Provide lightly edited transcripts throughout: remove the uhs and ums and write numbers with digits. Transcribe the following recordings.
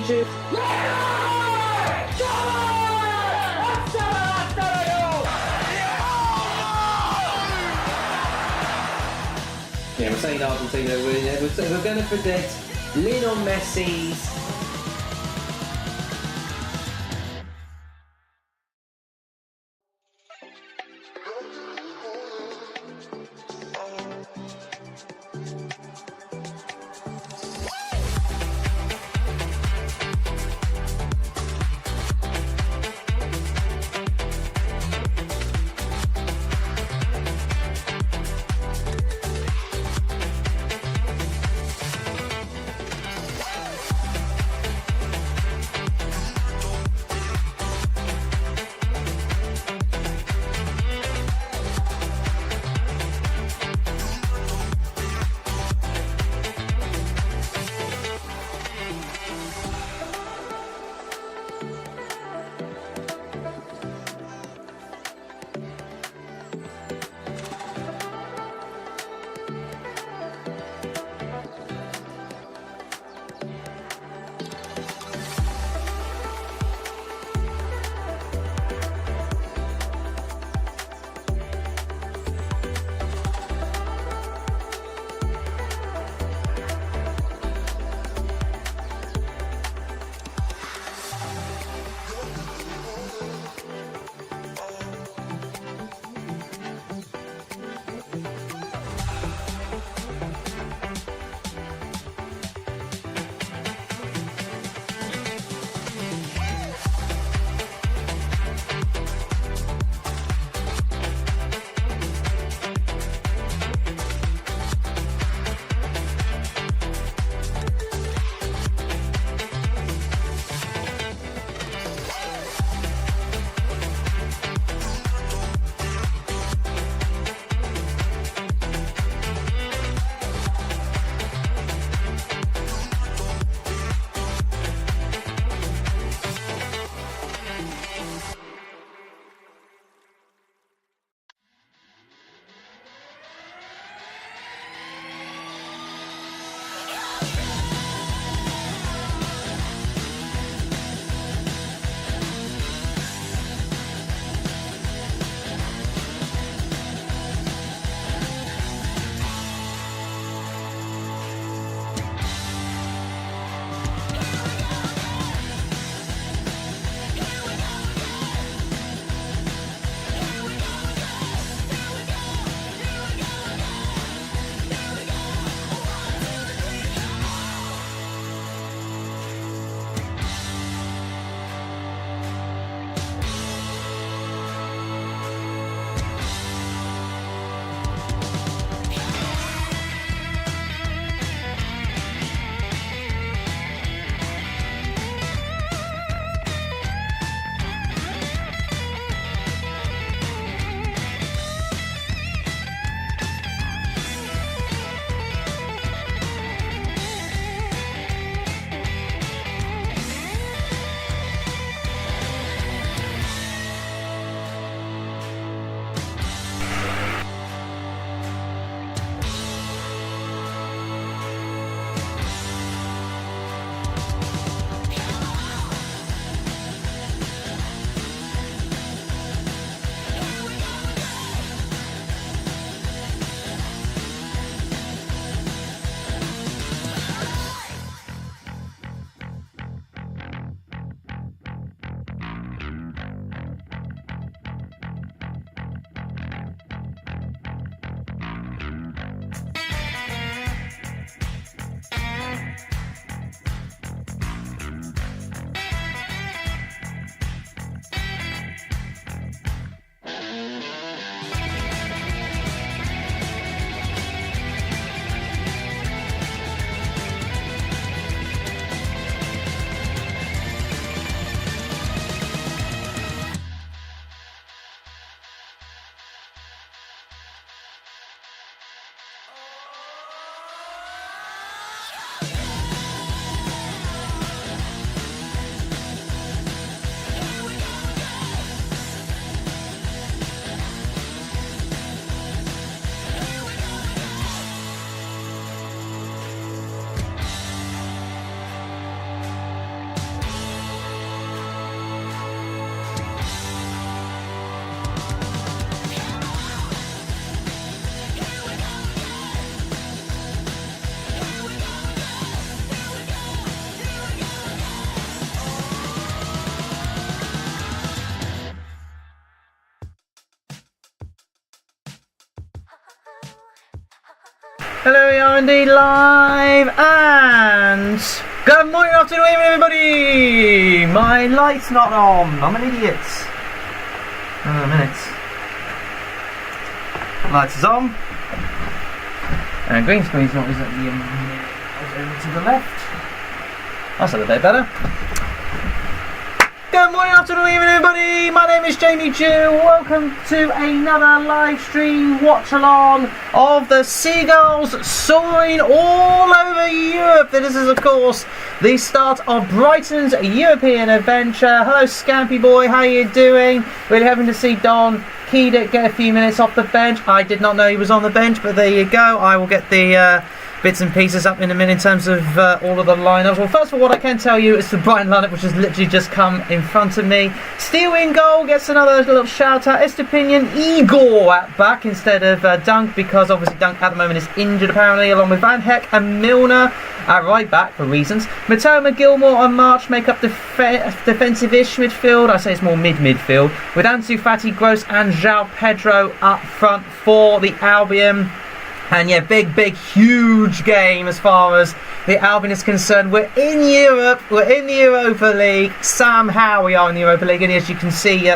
YouTube. Yeah, we're saying Argentina. We're going to predict Lionel Messi's Hello, we are indeed live, and good morning, afternoon, evening, everybody! My light's not on. I'm an idiot. A minute. Lights is on. And green screen's not, is at the over to the left. That's a little bit better. Good morning, afternoon, evening, everybody. My name is Jamie Dew. Welcome to another live stream watch along of the seagulls soaring all over Europe. This is, of course, the start of Brighton's European adventure. Hello, Scampy boy. How you doing? Really hoping to see Don Keedick get a few minutes off the bench. I did not know he was on the bench, but there you go. I will get the bits and pieces up in a minute in terms of all of the lineups. Well, first of all, what I can tell you is the Brighton lineup, which has literally just come in front of me. Steele in goal gets another little shout out. Estepinian Igor at back instead of Dunk, because obviously Dunk at the moment is injured apparently, along with Van Heck and Milner at right back for reasons. Mateo McGilmore and March make up defensive-ish midfield. I say it's more mid-midfield, with Ansu Fati, Gross and João Pedro up front for the Albion. And yeah, big, huge game as far as the Albion is concerned. We're in Europe, we're in the Europa League. Somehow we are in the Europa League, and as you can see,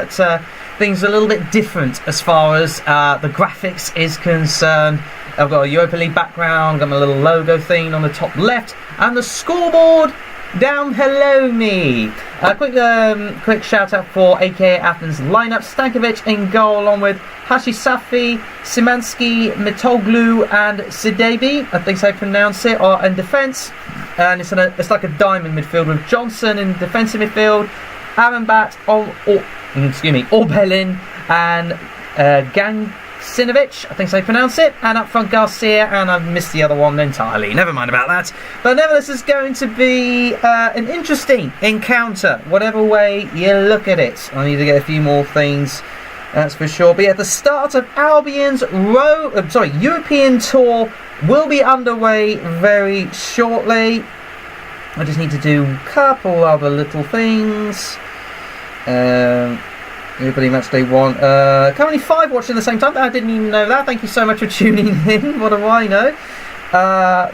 things are a little bit different as far as the graphics is concerned. I've got a Europa League background, got my little logo thing on the top left, and the scoreboard down below me. Quick shout out for AEK Athens lineup. Stankovic in goal, along with Hashisafi, Simansky, Mitoglu and Sidebi, I think so I pronounce it, are in defence. And it's like a diamond midfield with Johnson in defensive midfield, Arambat, Orbelin and Gansinovic, I think so I pronounce it, and up front Garcia, and I've missed the other one entirely, never mind about that. But nevertheless, it's going to be an interesting encounter, whatever way you look at it. I need to get a few more things, that's for sure. But yeah, the start of Albion's European tour will be underway very shortly. I just need to do a couple other little things. Everybody match day one. Currently 5 watching at the same time. I didn't even know that. Thank you so much for tuning in. What do I know?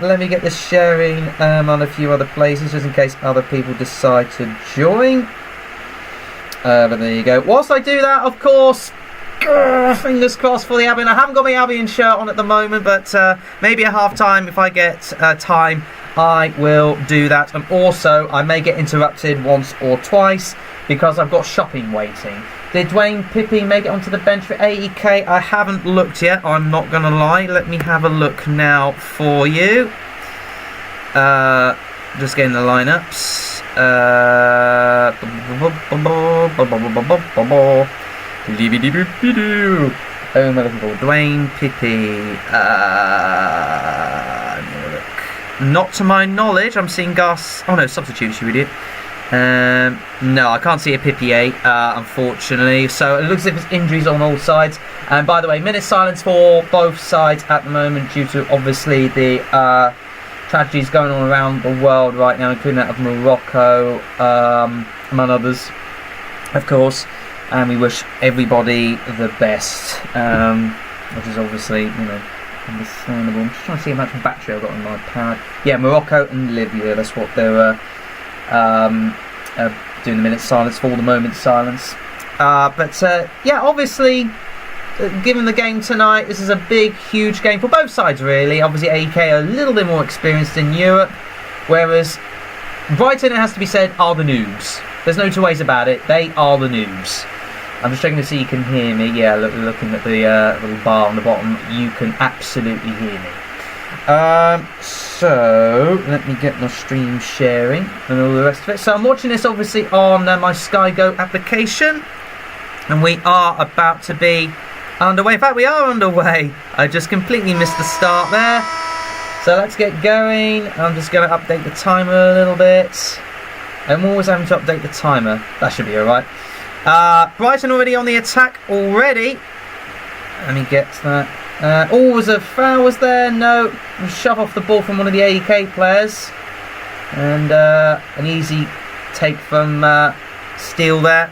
Let me get this sharing on a few other places, just in case other people decide to join. But there you go. Whilst I do that, of course, fingers crossed for the Albion. I haven't got my Albion shirt on at the moment, but maybe at half time, if I get time, I will do that. And also, I may get interrupted once or twice because I've got shopping waiting. Did Dwayne Pippi make it onto the bench for AEK? I haven't looked yet, I'm not going to lie. Let me have a look now for you. Just getting the lineups. Who am I looking for? Dwayne Pippi. Not to my knowledge. I'm seeing Gus. Oh no, substitutes, you idiot. No, I can't see a Pippi 8, unfortunately. So it looks as if it's injuries on all sides. And by the way, minute silence for both sides at the moment, due to obviously the tragedies going on around the world right now, including that of Morocco, among others, of course. And we wish everybody the best, which is obviously, understandable. I'm just trying to see how much battery I've got on my pad. Yeah, Morocco and Libya, that's what they're doing the minute silence for, the moment silence. Yeah, obviously, given the game tonight, this is a big, huge game for both sides, really. Obviously, AEK are a little bit more experienced in Europe, whereas Brighton, it has to be said, are the noobs. There's no two ways about it. They are the noobs. I'm just checking to see you can hear me. Yeah, looking at the little bar on the bottom, you can absolutely hear me. So let me get my stream sharing and all the rest of it. So I'm watching this obviously on my Sky Go application, and we are about to be underway. In fact, we are underway. I just completely missed the start there. So let's get going. I'm just going to update the timer a little bit. I'm always having to update the timer. That should be alright. Brighton already on the attack already. Let me get that. Was a foul was there? No. Shove off the ball from one of the AEK players. And an easy take from Steele there.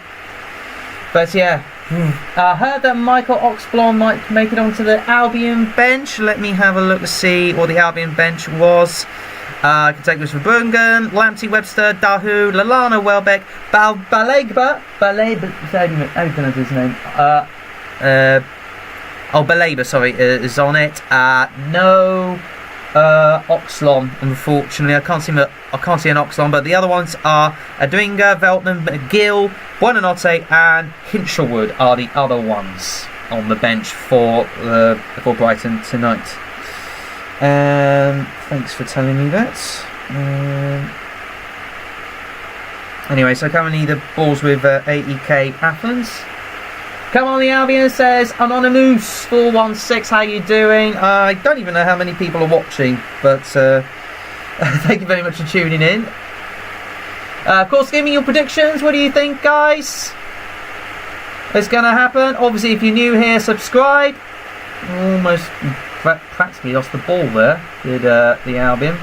But yeah, I heard that Michael Oxblom might make it onto the Albion bench. Let me have a look to see what the Albion bench was. I can take this for Brungen, Lamptey, Webster, Dahu, Lallana, Welbeck, Baleba, how do you pronounce his name? Baleba, sorry, is on it. No Oxlon, unfortunately. I can't see an Oxlon, but the other ones are Adringa, Veltman, McGill, Buonanotte, and Hinshelwood are the other ones on the bench for Brighton tonight. Thanks for telling me that. Anyway, so currently the ball's with AEK Athens. Come on, the Albion, says Anonymous 416. How you doing? I don't even know how many people are watching, but thank you very much for tuning in. Of course, give me your predictions. What do you think, guys? It's going to happen. Obviously, if you're new here, subscribe. Almost practically lost the ball there, did the Albion.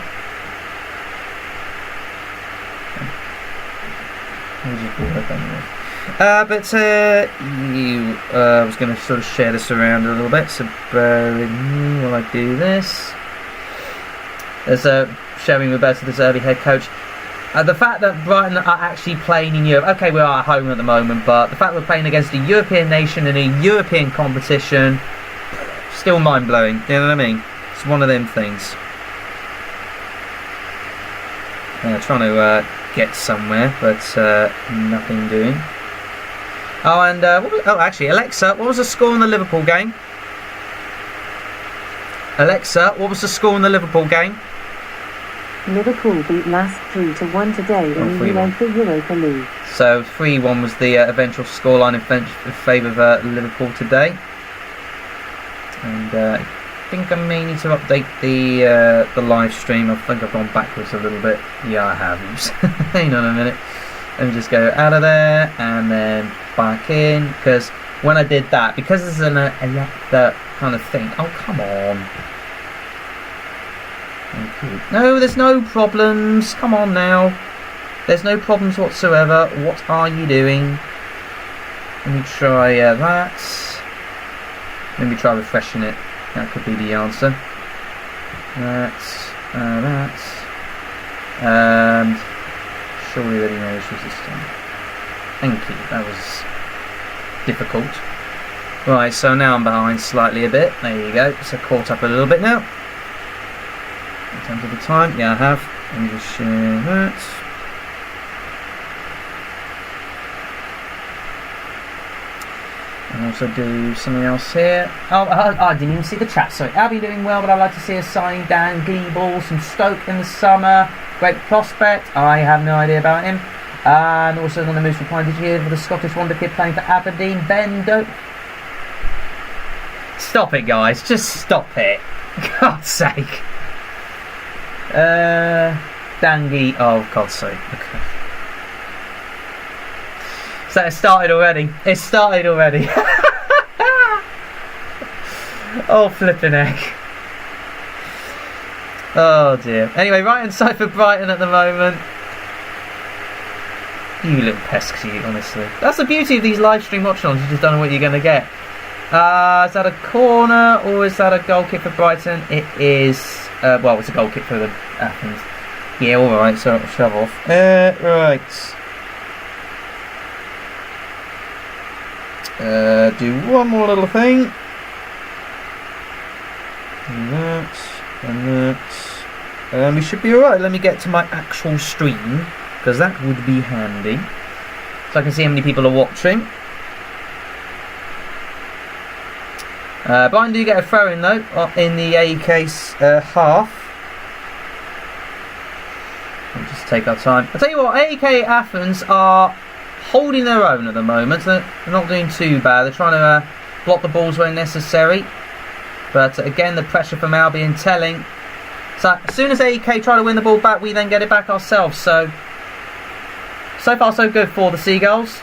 I was going to sort of share this around a little bit, so bear with me while I do this. There's showing Roberto the Zerbi head coach. The fact that Brighton are actually playing in Europe, okay, we are at home at the moment, but the fact we're playing against a European nation in a European competition, still mind-blowing, you know what I mean? It's one of them things. Trying to get somewhere, but nothing doing. Oh, and actually, Alexa, what was the score in the Liverpool game? Alexa, what was the score in the Liverpool game? Liverpool beat Lask 3-1 today in the Europa League. So 3-1 was the eventual scoreline in favour of Liverpool today. And I think I may need to update the live stream. I think I've gone backwards a little bit. Yeah, I have. Hang on a minute. Let me just go out of there and then back in, because when I did that, because this is that kind of thing. Oh, come on. No, there's no problems. Come on now. There's no problems whatsoever. What are you doing? Let me try that. Let me try refreshing it. That could be the answer. That. And surely there no issues this time. Thank you. That was difficult. Right, so now I'm behind slightly a bit. There you go. So caught up a little bit now. In terms of the time, yeah, I have. Let me just share that. And also do something else here. Oh, I didn't even see the chat. Sorry, I'll be doing well, but I'd like to see us sign Dan Gleeballs from Stoke in the summer. Great prospect. I have no idea about him. And also on the Moose replying, did you hear for the Scottish wonder kid playing for Aberdeen? Ben, don't. Stop it, guys. Just stop it. God's sake. Dangy. Oh, God's sake. Okay. So it started already. It started already. Oh, flipping heck. Oh dear. Anyway, right inside for Brighton at the moment. You little pesks, you, honestly. That's the beauty of these live stream watch-alongs. You just don't know what you're going to get. Is that a corner or is that a goal kick for Brighton? It is. Well, it's a goal kick for the Athens. Yeah, alright, so I'll shove off. Right. Do one more little thing. And that. And that. We should be alright. Let me get to my actual stream, because that would be handy. So I can see how many people are watching. Brighton do get a throw in though, in the AEK's half. We'll just take our time. I'll tell you what, AEK Athens are holding their own at the moment. They're not doing too bad. They're trying to block the balls where necessary. But again, the pressure from Albion telling. So as soon as AEK try to win the ball back, we then get it back ourselves. So far so good for the Seagulls.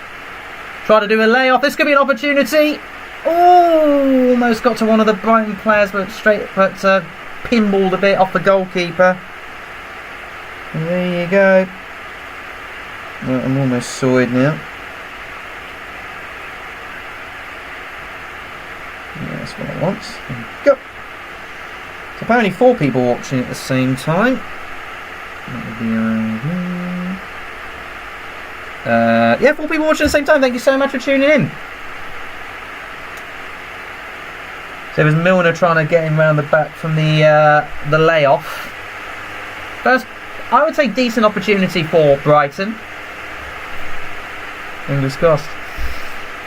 Try to do a layoff. This could be an opportunity. Oh, almost got to one of the Brighton players, but pinballed a bit off the goalkeeper. And there you go. Well, I'm almost sorted now. at once. Go. So apparently 4 people watching at the same time. That would be yeah, 4 people watching at the same time. Thank you so much for tuning in. So it was Milner trying to get him round the back from the layoff. First, I would say decent opportunity for Brighton. Fingers crossed.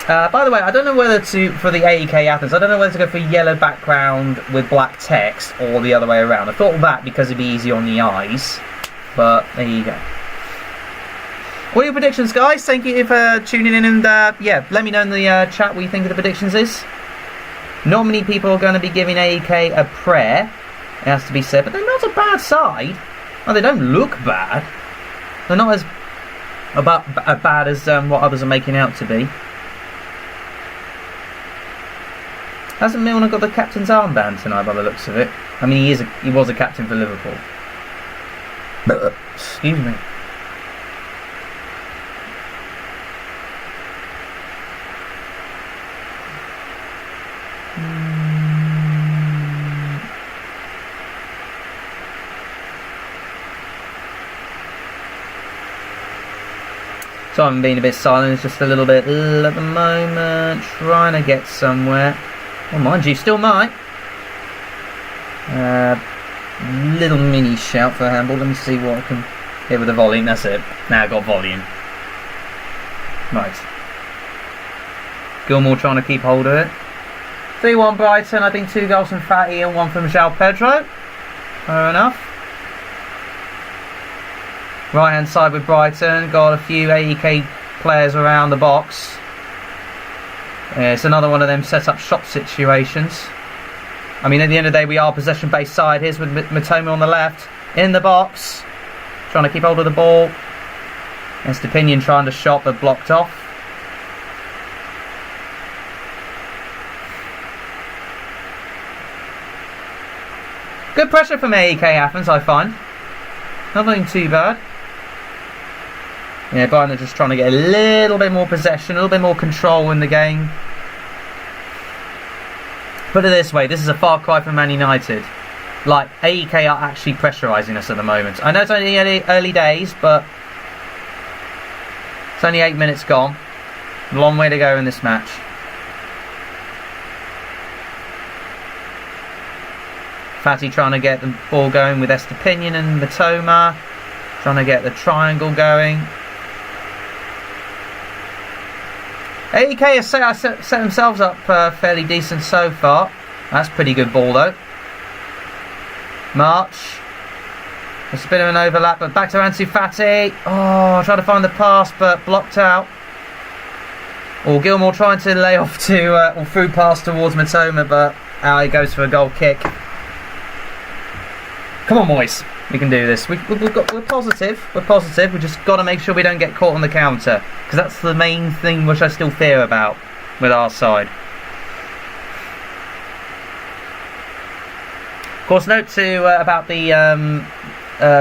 By the way, I don't know whether to, for the AEK Athens, I don't know whether to go for yellow background with black text or the other way around. I thought of that because it'd be easy on the eyes. But there you go. What are your predictions, guys? Thank you for tuning in, and yeah, let me know in the chat what you think of the predictions is. Not many people are going to be giving AEK a prayer, it has to be said, but they're not a bad side. Well, they don't look bad. They're not as bad as what others are making out to be. Hasn't Milner got the captain's armband tonight by the looks of it? I mean, he was a captain for Liverpool. Excuse me. So I'm being a bit silent, it's just a little bit at the moment, trying to get somewhere. Well, mind you, still might. Little mini shout for a handball. Let me see what I can hit with the volume. That's it. Now I've got volume. Right. Gilmour trying to keep hold of it. 3-1 Brighton. I think 2 goals from Fatty and 1 from João Pedro. Fair enough. Right hand side with Brighton. Got a few AEK players around the box. Yeah, it's another one of them set up shot situations. I mean, at the end of the day, we are possession based side. Here's with Matoma on the left. In the box. Trying to keep hold of the ball. Estepinian trying to shot but blocked off. Good pressure from AEK Athens, I find. Nothing too bad. Yeah, Brighton are just trying to get a little bit more possession, a little bit more control in the game. Put it this way, this is a far cry from Man United. Like, AEK are actually pressurising us at the moment. I know it's only early days, but it's only 8 minutes gone. Long way to go in this match. Fatty trying to get the ball going with Estepinian and Matoma. Trying to get the triangle going. AEK has set themselves up fairly decent so far. That's pretty good ball though. March. It's a bit of an overlap, but back to Ansu Fati. Oh, trying to find the pass, but blocked out. Or Gilmour trying to lay off to or through pass towards Matoma, but out he goes for a goal kick. Come on, boys. We can do this. We're positive. We're positive. We just got to make sure we don't get caught on the counter, because that's the main thing which I still fear about with our side. Of course, note too about the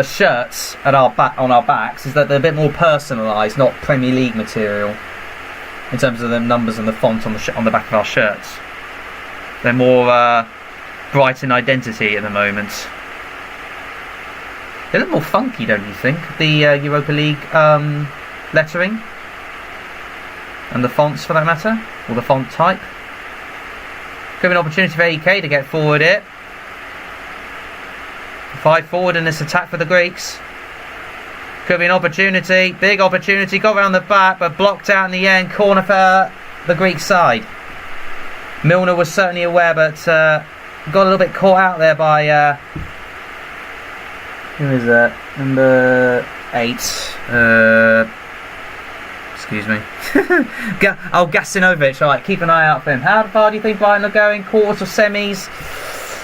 shirts at on our backs is that they're a bit more personalised, not Premier League material, in terms of the numbers and the font on the back of our shirts. They're more Brighton identity at the moment. They look more funky, don't you think? The Europa League lettering and the fonts, for that matter, or the font type. Could be an opportunity for AEK to get forward here. 5 forward in this attack for the Greeks. Could be an opportunity, big opportunity. Got round the back, but blocked out in the end. Corner for the Greek side. Milner was certainly aware, but got a little bit caught out there by. Who is that? Number 8. Excuse me. Gasinovic. Alright, keep an eye out for him. How far do you think Brighton are going? Quarters or semis?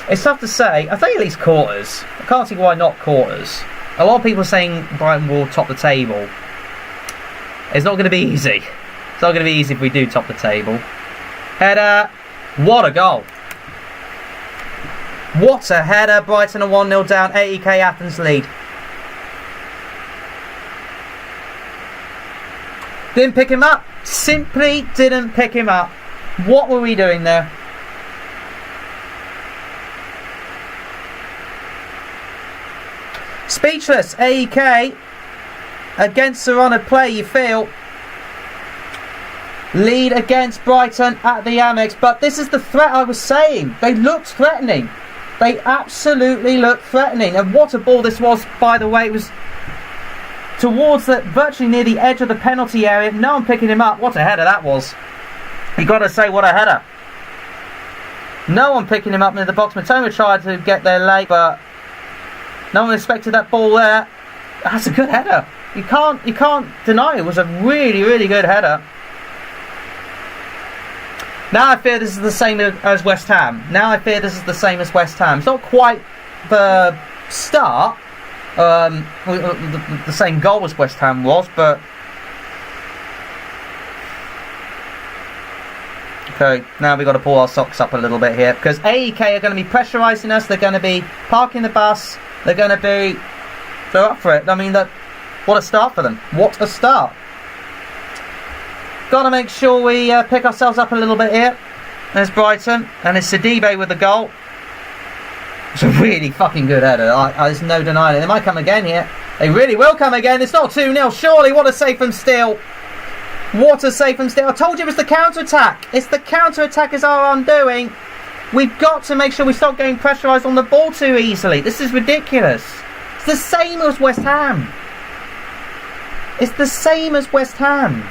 It's tough to say. I think at least quarters. I can't see why not quarters. A lot of people are saying Brighton will top the table. It's not going to be easy. It's not going to be easy if we do top the table. Header. What a goal. What a header. Brighton are 1-0 down. AEK Athens lead. Didn't pick him up. Simply didn't pick him up. What were we doing there? Speechless. AEK against the run of play, you feel. Lead against Brighton at the Amex, but this is the threat I was saying. They looked threatening. They absolutely looked threatening. And what a ball this was, by the way. It was towards virtually near the edge of the penalty area. No one picking him up. What a header that was. You got to say, what a header. No one picking him up near the box. Matoma tried to get there late, but no one expected that ball there. That's a good header. You can't deny it was a really, really good header. Now I fear this is the same as West Ham. It's not quite the start, the same goal as West Ham was, but okay, now we've got to pull our socks up a little bit here, because AEK are going to be pressurising us. They're going to be parking the bus. They're up for it. I mean, what a start for them. What a start. Got to make sure we pick ourselves up a little bit here. There's Brighton, and it's Sidibe with the goal. It's a really fucking good header. There's no denying it. They might come again here. They really will come again. It's not 2-0, surely. What a save from Steele. What a save from Steele. I told you it was the counter-attack. It's the counter-attack is our undoing. We've got to make sure we stop getting pressurised on the ball too easily. This is ridiculous. It's the same as West Ham. It's the same as West Ham.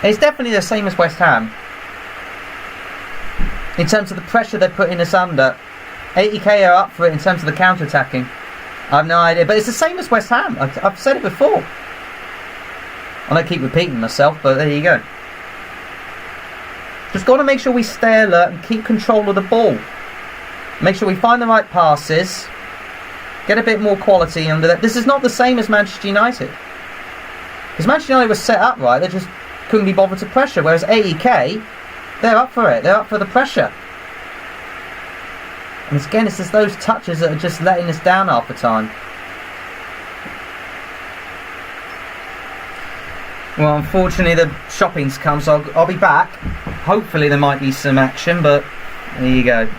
It's definitely the same as West Ham. In terms of the pressure they're putting us under. AEK are up for it in terms of the counter-attacking. I have no idea. But it's the same as West Ham. I've said it before. I don't keep repeating myself, but there you go. Just got to make sure we stay alert and keep control of the ball. Make sure we find the right passes. Get a bit more quality under that. This is not the same as Manchester United. Because Manchester United was set up right. They just couldn't be bothered to pressure. Whereas AEK, they're up for it. They're up for the pressure. And again, it's just those touches that are just letting us down half the time. Well, unfortunately, the shopping's come, so I'll be back. Hopefully, there might be some action, but there you go.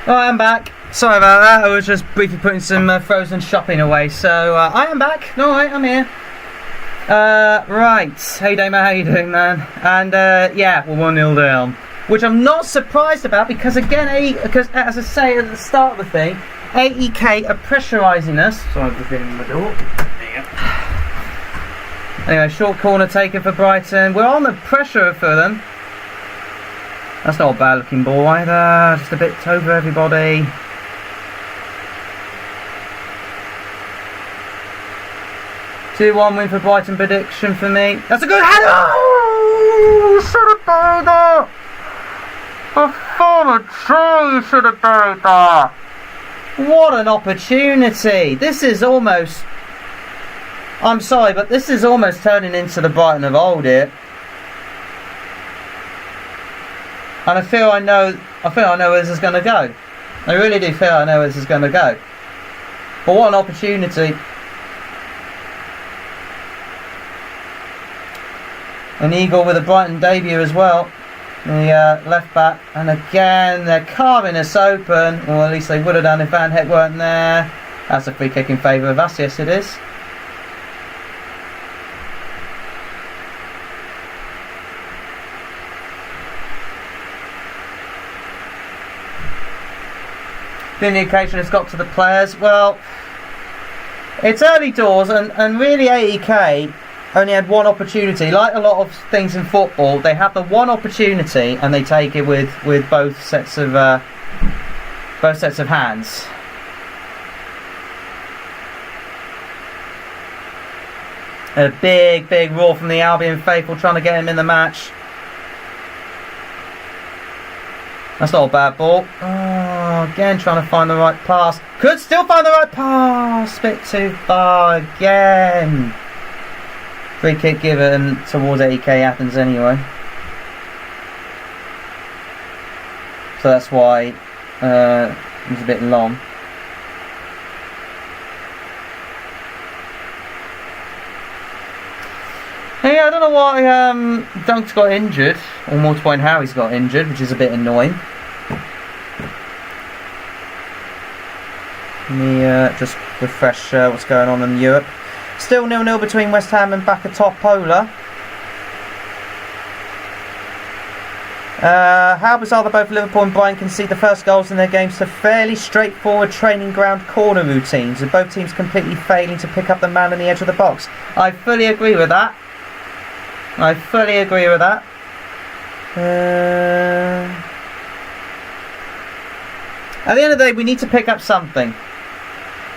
Right, I'm back. Sorry about that. I was just briefly putting some frozen shopping away. So I am back. All right, I'm here. Right. Hey, Damo, how you doing, man? And yeah, we're 1-0 down, which I'm not surprised about because again, because as I say at the start of the thing, AEK are pressurising us. Sorry, I'm just getting the door. There you go. Anyway, short corner taken for Brighton. We're on the pressure for them. That's not a bad looking ball either. Just a bit over everybody. Two-1 win for Brighton prediction for me. That's a good header! Oh, should have buried that! A former tree should have buried that! What an opportunity! This is almost... I'm sorry, but this is almost turning into the Brighton of old here. And I feel I know where this is going to go. I really do feel I know where this is going to go. But what an opportunity. An eagle with a Brighton debut as well. The left back. And again, they're carving us open. Or at least they would have done if Van Heck weren't there. That's a free kick in favour of us. Yes, it is. The indication has got to the players. Well, it's early doors, and really AEK only had one opportunity. Like a lot of things in football, they have the one opportunity and they take it with both sets of hands. A big roar from the Albion faithful trying to get him in the match. That's not a bad ball. Oh, again trying to find the right pass. Could still find the right pass. Bit too far again. Free kick given towards AEK Athens anyway. So that's why it was a bit long. Yeah, I don't know why Dunk's got injured, or more to point Harry's got injured, which is a bit annoying. Let me just refresh what's going on in Europe. Still 0-0 between West Ham and Topola. How bizarre that both Liverpool and Brighton concede the first goals in their games to fairly straightforward training ground corner routines, with both teams completely failing to pick up the man on the edge of the box. I fully agree with that. I fully agree with that. At the end of the day, we need to pick up something.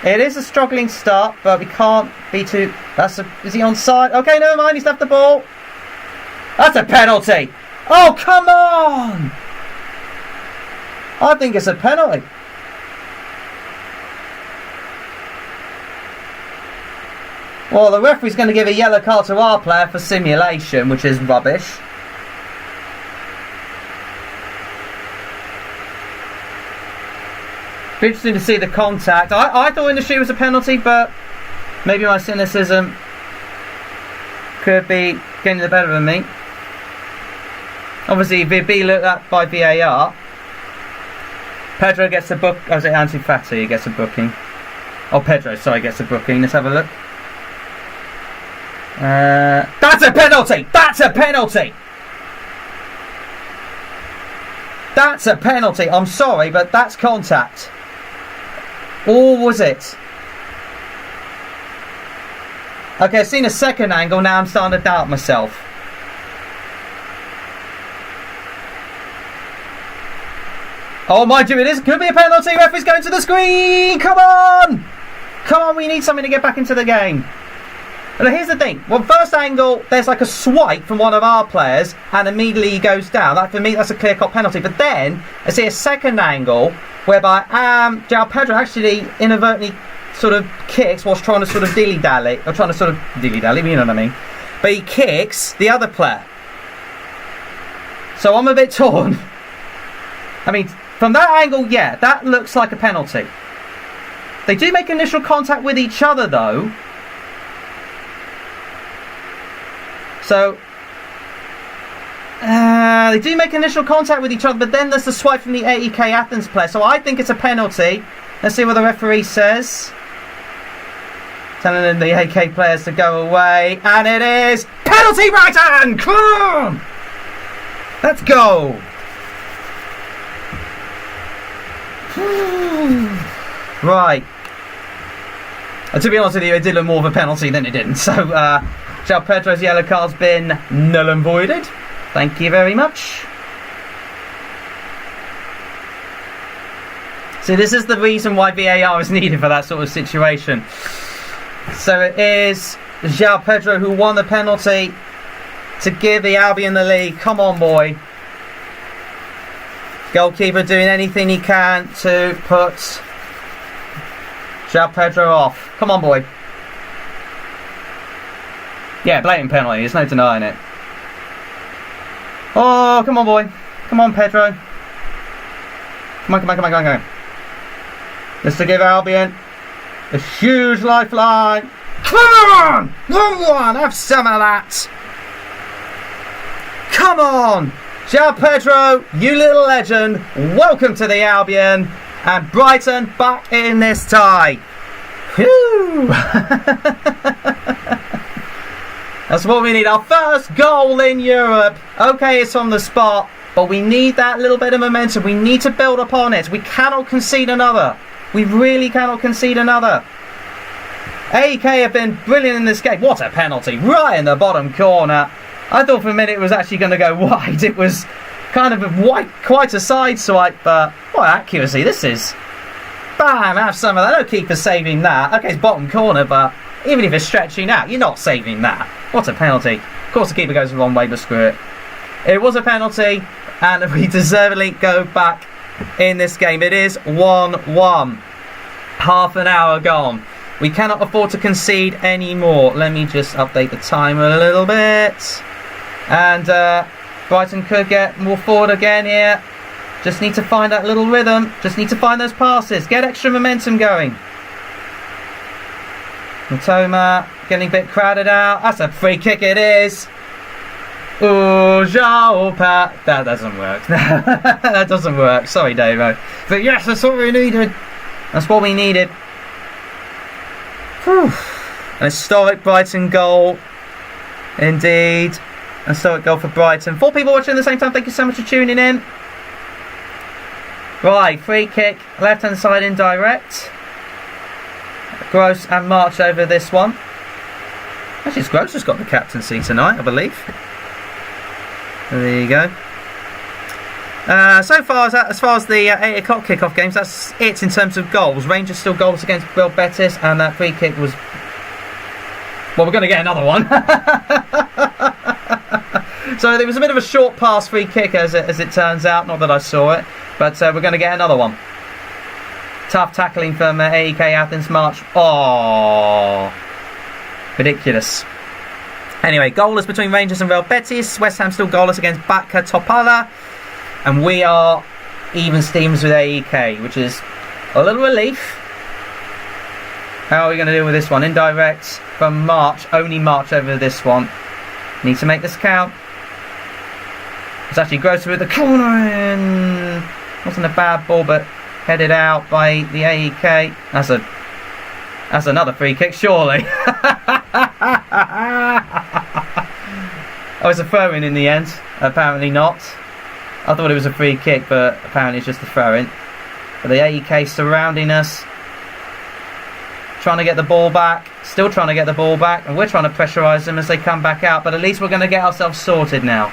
It is a struggling start, but we can't be too... Is he onside? Okay, never mind, he's left the ball. That's a penalty! Oh, come on! I think it's a penalty. Well, the referee's going to give a yellow card to our player for simulation, which is rubbish. Be interesting to see the contact. I thought initially it was a penalty, but maybe my cynicism could be getting the better of me. Obviously, if it'd be looked at by VAR, Pedro gets a book. Oh, is it Ansu Fati who gets a booking? Oh, Pedro, sorry, gets a booking. Let's have a look. That's a penalty! That's a penalty! That's a penalty. I'm sorry, but that's contact. Or was it? Okay, I've seen a second angle. Now I'm starting to doubt myself. Oh, mind you, it could be a penalty. Referee's going to the screen. Come on! Come on, we need something to get back into the game. And here's the thing. Well, first angle, there's like a swipe from one of our players and immediately he goes down. That, for me, that's a clear-cut penalty. But then, I see a second angle whereby João Pedro actually inadvertently sort of kicks whilst trying to sort of dilly-dally. Or trying to sort of dilly-dally, you know what I mean. But he kicks the other player. So I'm a bit torn. I mean, from that angle, yeah, that looks like a penalty. They do make initial contact with each other, though. So, They do make initial contact with each other, but then there's the swipe from the AEK Athens player. So I think it's a penalty. Let's see what the referee says. Telling the AEK players to go away. And it is penalty, Brighton! Come on! Let's go! Right. To be honest with you, it did look more of a penalty than it didn't. So, João Pedro's yellow card's been null and voided. Thank you very much. So this is the reason why VAR is needed for that sort of situation. So it is João Pedro who won the penalty to give the Albion the lead. Come on, boy. Goalkeeper doing anything he can to put João Pedro off. Come on, boy. Yeah, blatant penalty. There's no denying it. Oh, come on, boy. Come on, Pedro. Come on, come on, come on, come on, come on. Just to give Albion a huge lifeline. Come on! Come on, have some of that. Come on! João Pedro, you little legend. Welcome to the Albion. And Brighton back in this tie. Whew! That's what we need. Our first goal in Europe. Okay, it's on the spot, but we need that little bit of momentum. We need to build upon it. We cannot concede another. We really cannot concede another. AEK have been brilliant in this game. What a penalty. Right in the bottom corner. I thought for a minute it was actually going to go wide. It was kind of quite a side swipe, but what accuracy this is. Bam, have some of that. No keeper saving that. Okay, it's bottom corner, but even if it's stretching out, you're not saving that. What a penalty. Of course the keeper goes the wrong way, but screw it. It was a penalty, and we deservedly go back in this game. It is 1-1. Half an hour gone. We cannot afford to concede anymore. Let me just update the timer a little bit. And Brighton could get more forward again here. Just need to find that little rhythm. Just need to find those passes. Get extra momentum going. Matoma getting a bit crowded out. That's a free kick it is. Oh, Europa. That doesn't work. That doesn't work. Sorry, Davo. But yes, that's what we needed. That's what we needed. Whew. An historic Brighton goal. Indeed. An historic goal for Brighton. 4 people watching at the same time. Thank you so much for tuning in. Right, free kick. Left hand side indirect. Gross and March over this one. Actually, it's Gross who's got the captaincy tonight, I believe. There you go. So far as far as the 8 o'clock kickoff games, that's it in terms of goals. Rangers still goals against Real Betis, and that free kick was... Well, we're going to get another one. So there was a bit of a short pass free kick as it turns out. Not that I saw it, but we're going to get another one. Tough tackling from AEK Athens March. Oh, ridiculous. Anyway, goalless between Rangers and Real Betis. West Ham still goalless against Bacca Topala. And we are even steams with AEK, which is a little relief. How are we going to deal with this one? Indirect from March. Only March over this one. Need to make this count. It's actually Gross with the corner in. Wasn't a bad ball, but headed out by the AEK. That's another free kick, surely. Oh, it's a throw-in the end. Apparently not. I thought it was a free kick, but apparently it's just a throw-in. But the AEK surrounding us. Trying to get the ball back. Still trying to get the ball back. And we're trying to pressurise them as they come back out. But at least we're going to get ourselves sorted now.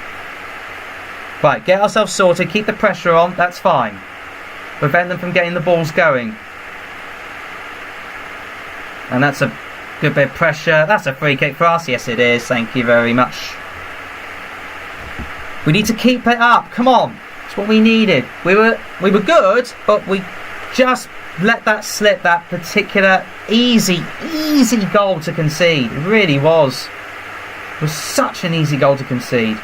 Right, get ourselves sorted. Keep the pressure on. That's fine. Prevent them from getting the balls going. And that's a good bit of pressure. That's a free kick for us. Yes, it is. Thank you very much. We need to keep it up. Come on. That's what we needed. We were good, but we just let that slip. That particular easy goal to concede. It really was. It was such an easy goal to concede.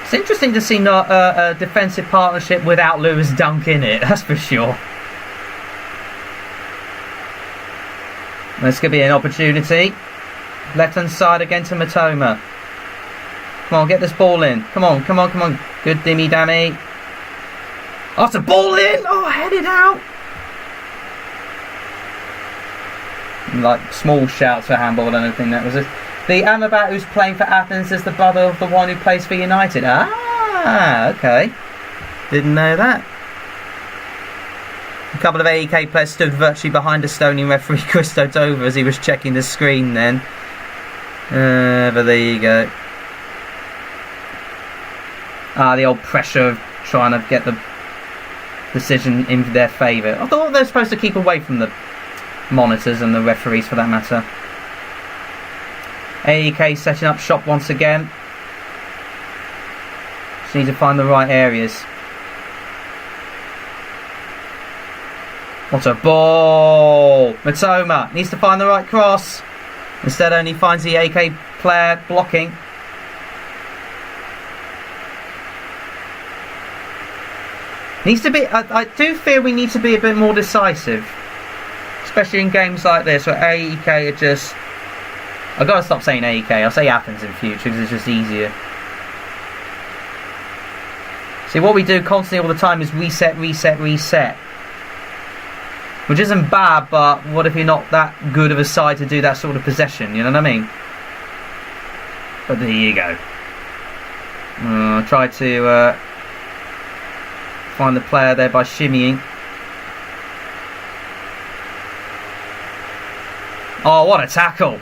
It's interesting to see not a defensive partnership without Lewis Dunk in it. That's for sure. This could be an opportunity. Left hand side again to Matoma. Come on, get this ball in. Come on, come on, come on. Good dimmy dammy. Oh, it's a ball in! Oh, headed out! Like, small shouts for handball, I don't think that was it. The Amrabat who's playing for Athens is the brother of the one who plays for United. Ah, okay. Didn't know that. A couple of AEK players stood virtually behind Estonian referee Christo Dover as he was checking the screen then. But there you go. The old pressure of trying to get the decision in their favour. I thought they were supposed to keep away from the monitors and the referees for that matter. AEK setting up shop once again. Just need to find the right areas. What a ball! Matoma needs to find the right cross. Instead only finds the AEK player blocking. Needs to be. I do feel we need to be a bit more decisive, especially in games like this where AEK are just. I've got to stop saying AEK. I'll say Athens in future because it's just easier. See, what we do constantly all the time is reset, reset, reset, which isn't bad. But what if you're not that good of a side to do that sort of possession? You know what I mean? But there you go. Try to. Find the player there by shimmying. Oh, what a tackle!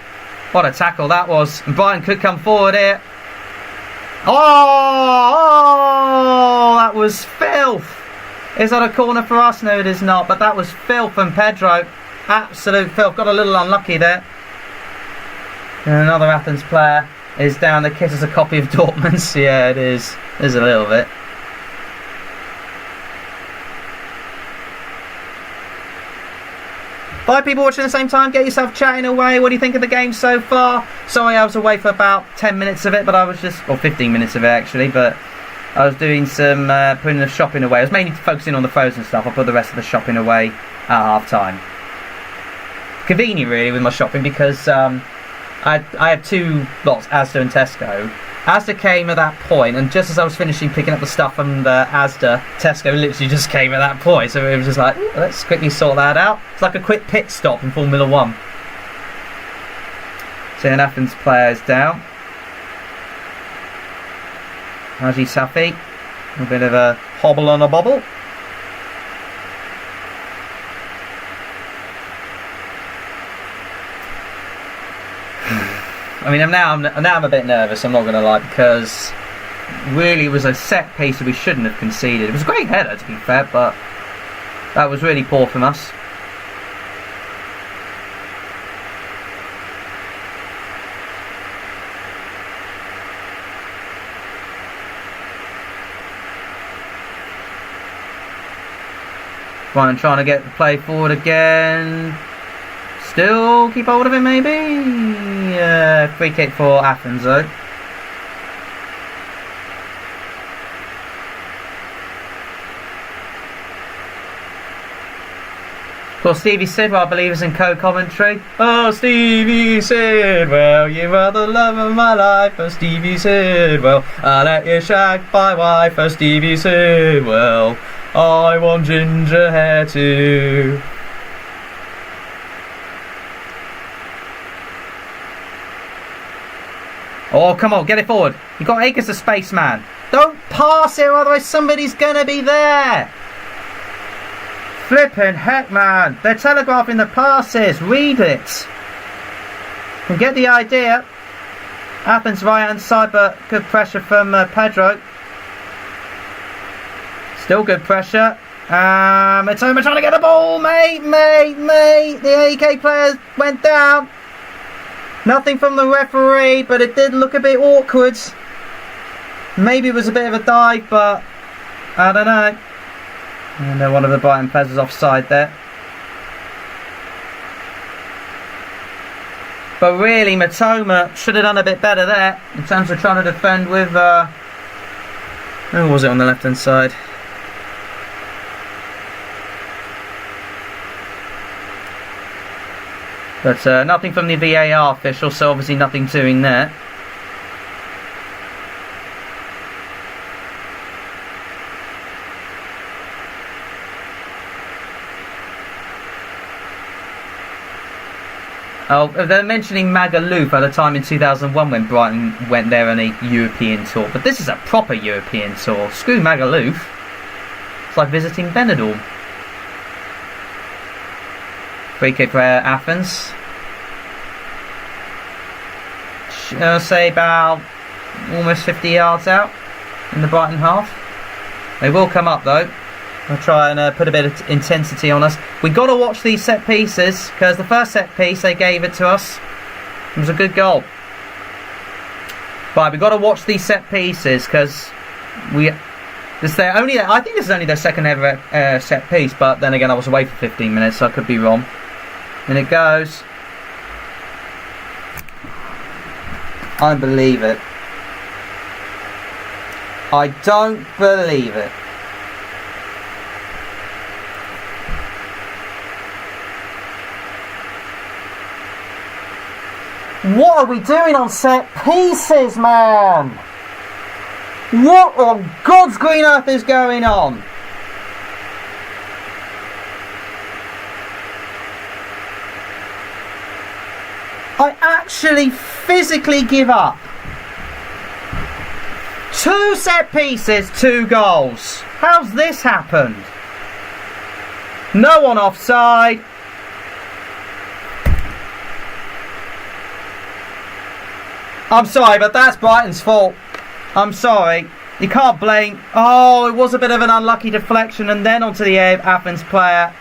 What a tackle that was. And Brighton could come forward here. Oh, that was filth. Is that a corner for us? No, it is not. But that was filth from Pedro. Absolute filth. Got a little unlucky there. And another Athens player is down. The kiss is a copy of Dortmund's. Yeah, it is. There's a little bit. 5 people watching at the same time, get yourself chatting away. What do you think of the game so far? Sorry I was away for about 10 minutes of it, but I was just, or 15 minutes of it actually, but I was doing some, putting the shopping away. I was mainly focusing on the frozen stuff. I put the rest of the shopping away at half time. Convenient really with my shopping because I had 2 lots, Asda and Tesco. Asda came at that point, and just as I was finishing picking up the stuff from the Asda, Tesco literally just came at that point. So it was just like, let's quickly sort that out. It's like a quick pit stop in Formula 1. So an Athens player is down. Haji Safi, a bit of a hobble on a bobble. I mean, I'm a bit nervous, I'm not going to lie, because really it was a set piece that we shouldn't have conceded. It was a great header, to be fair, but that was really poor from us. Ryan trying to get the play forward again. Still keep hold of it, maybe? Free kick for Athens, though. Of course, Stevie Sidwell, I believe, is in co-commentary. Oh, Stevie Sidwell, you are the love of my life. Oh, Stevie Sidwell, I let you shag my wife. Oh, Stevie Sidwell, I want ginger hair too. Oh, come on, get it forward. You've got acres of space, man. Don't pass it, otherwise somebody's going to be there. Flippin' heck, man. They're telegraphing the passes. Read it. And get the idea. Athens right hand side, but good pressure from Pedro. Still good pressure. Matoma trying to get the ball. Mate. The AEK players went down. Nothing from the referee, but it did look a bit awkward. Maybe it was a bit of a dive, but I don't know. And then one of the Brighton players was offside there. But really, Matoma should have done a bit better there in terms of trying to defend with. Who was it on the left hand side? But nothing from the VAR official, so obviously nothing doing there. Oh, they're mentioning Magaluf at a time in 2001 when Brighton went there on a European tour. But this is a proper European tour. Screw Magaluf. It's like visiting Benidorm. Free kick for Athens. I'll say about almost 50 yards out in the Brighton half. They will come up though. I'll try and put a bit of intensity on us. We got to watch these set pieces because the first set piece they gave it to us. It was a good goal. But we got to watch these set pieces because I think this is only their second ever set piece. But then again, I was away for 15 minutes, so I could be wrong. And it goes. I believe it. I don't believe it. What are we doing on set pieces, man? What on God's green earth is going on? I actually physically give up. 2 set pieces, 2 goals. How's this happened? No one offside. I'm sorry, but that's Brighton's fault. I'm sorry. You can't blame... Oh, it was a bit of an unlucky deflection and then onto the Athens player.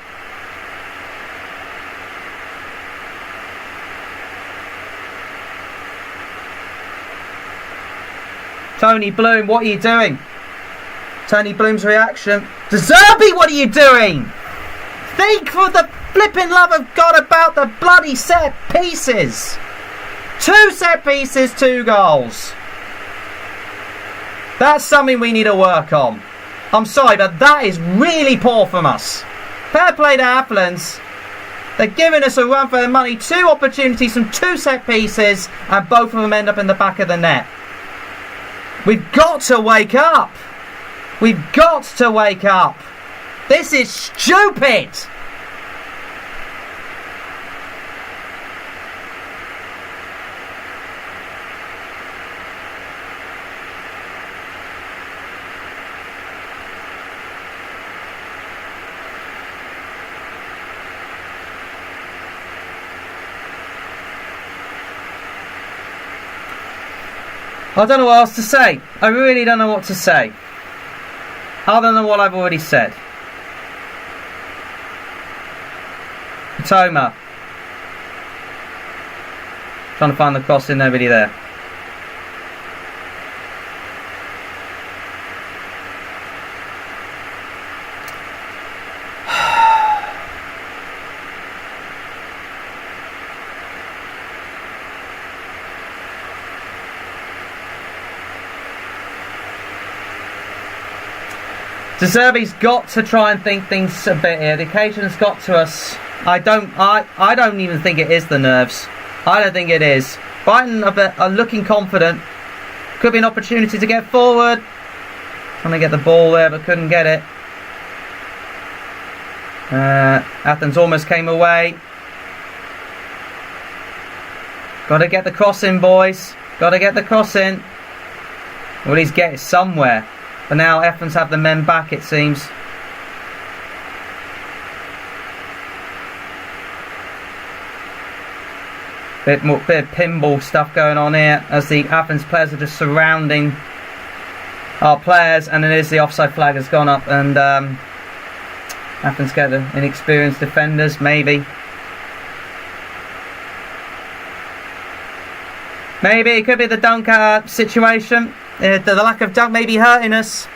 Tony Bloom, what are you doing? Tony Bloom's reaction. De Zerbi, what are you doing? Think for the flipping love of God about the bloody set pieces. 2 set pieces, 2 goals. That's something we need to work on. I'm sorry, but that is really poor from us. Fair play to Athens. They're giving us a run for their money. 2 opportunities from 2 set pieces, and both of them end up in the back of the net. We've got to wake up. We've got to wake up. This is stupid. I don't know what else to say. I really don't know what to say. Other than what I've already said. Toma. Trying to find the cross in, nobody there. De Zerbi's got to try and think things a bit here. The occasion's got to us. I don't even think it is the nerves. I don't think it is. Brighton are looking confident. Could be an opportunity to get forward. Trying to get the ball there, but couldn't get it. Athens almost came away. Got to get the cross in, boys. Got to get the cross in. Well, at least get it somewhere. But now Athens have the men back, it seems. Bit of pinball stuff going on here as the Athens players are just surrounding our players, and it is the offside flag has gone up, and Athens get the inexperienced defenders, maybe. Maybe it could be the dunk situation. The lack of dunk may be hurting us.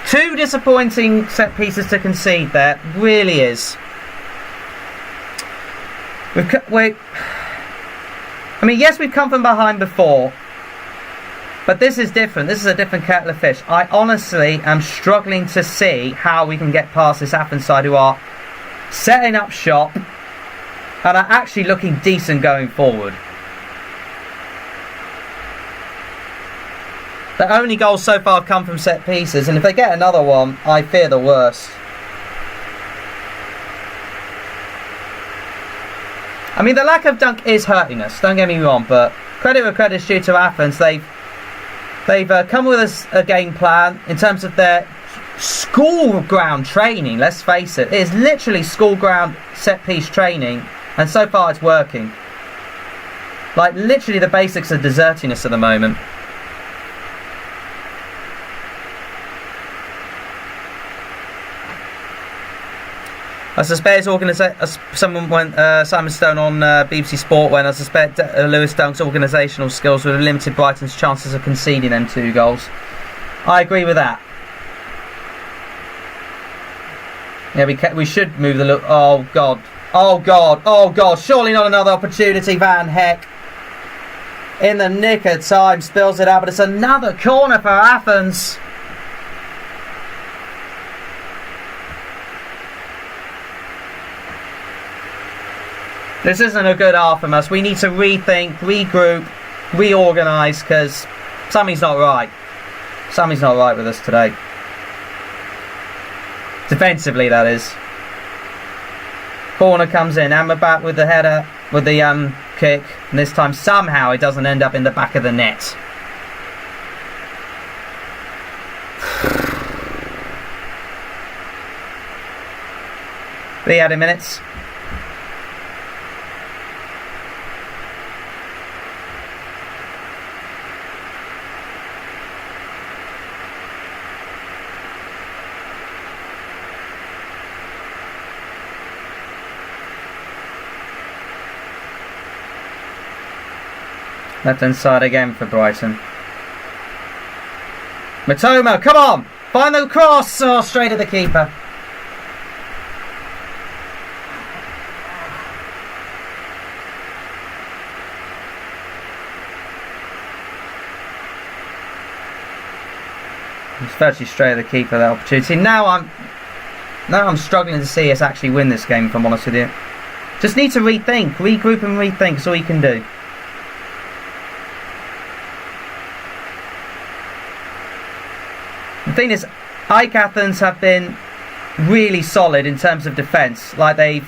Two disappointing set pieces to concede there. Really is. I mean, yes, we've come from behind before. But this is different. This is a different kettle of fish. I honestly am struggling to see how we can get past this Athens side, who are setting up shop and are actually looking decent going forward. The only goals so far have come from set pieces, and if they get another one, I fear the worst. I mean, the lack of dunk is hurting us, don't get me wrong, but credit where credit's due to Athens. They've come with a game plan in terms of their school ground training, let's face it. It is literally school ground set piece training, and so far it's working. Like, literally the basics are deserting us at the moment. I suspect someone went, Simon Stone on BBC Sport when I suspect Lewis Dunk's organisational skills would have limited Brighton's chances of conceding them 2 goals. I agree with that. Yeah, we should move the look. Oh God! Oh God! Oh God! Surely not another opportunity. Van Heck, in the nick of time, spills it out, but it's another corner for Athens. This isn't a good half from us. We need to rethink, regroup, reorganise, because something's not right. Something's not right with us today. Defensively, that is. Corner comes in, and we're back with the header, with the kick, and this time somehow it doesn't end up in the back of the net. The added minutes. Left hand side again for Brighton. Matoma, come on! Find the cross! Oh, straight at the keeper. It's virtually straight at the keeper, that opportunity. Now I'm struggling to see us actually win this game, if I'm honest with you. Just need to rethink, regroup and rethink. That's all you can do. The thing is, AEK Athens have been really solid in terms of defence. Like they've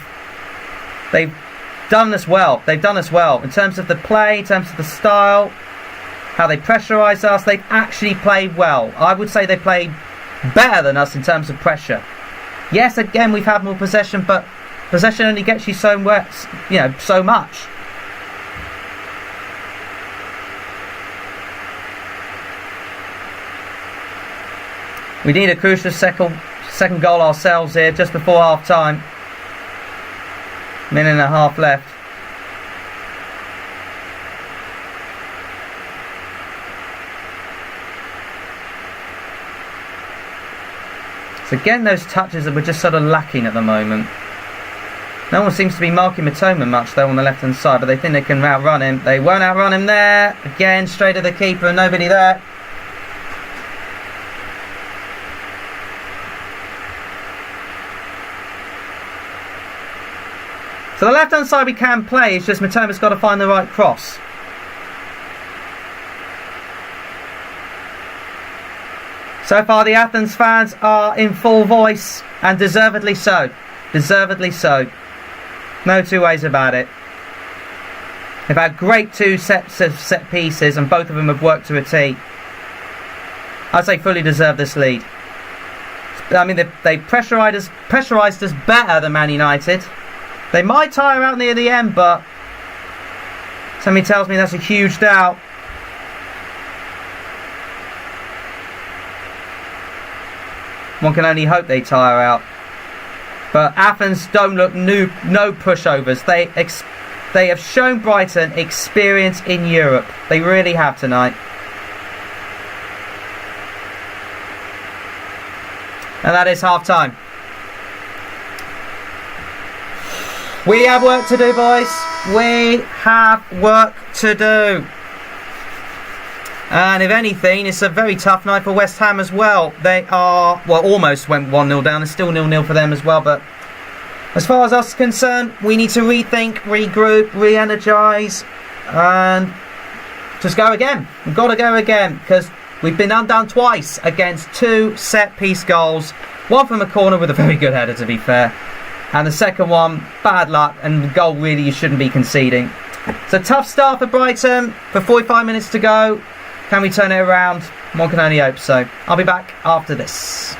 done us well. They've done us well in terms of the play, in terms of the style, how they pressurise us. They've actually played well. I would say they played better than us in terms of pressure. Yes, again we've had more possession, but possession only gets you so much. We need a crucial second goal ourselves here, just before half time. Minute and a half left. So again, those touches that we're just sort of lacking at the moment. No one seems to be marking Matoma much though on the left hand side, but they think they can outrun him. They won't outrun him there. Again, straight at the keeper, nobody there. So the left hand side we can play, it's just Matoma's got to find the right cross. So far the Athens fans are in full voice, and deservedly so. Deservedly so. No two ways about it. They've had great 2 sets of set pieces, and both of them have worked to a T. I'd say fully deserve this lead. I mean, they pressurised us better than Man United. They might tire out near the end, but something tells me that's a huge doubt. One can only hope they tire out. But Athens don't look no pushovers. They have shown Brighton experience in Europe. They really have tonight. And that is half time. We have work to do, boys. We have work to do. And if anything, it's a very tough night for West Ham as well. They are, well, almost went 1-0 down. It's still 0-0 for them as well. But as far as us concerned, we need to rethink, regroup, re-energise, and just go again. We've got to go again because we've been undone twice against 2 set-piece goals. One from a corner with a very good header, to be fair. And the second one, bad luck, and the goal really you shouldn't be conceding. It's a tough start for Brighton. For 45 minutes to go. Can we turn it around? One can only hope so. I'll be back after this.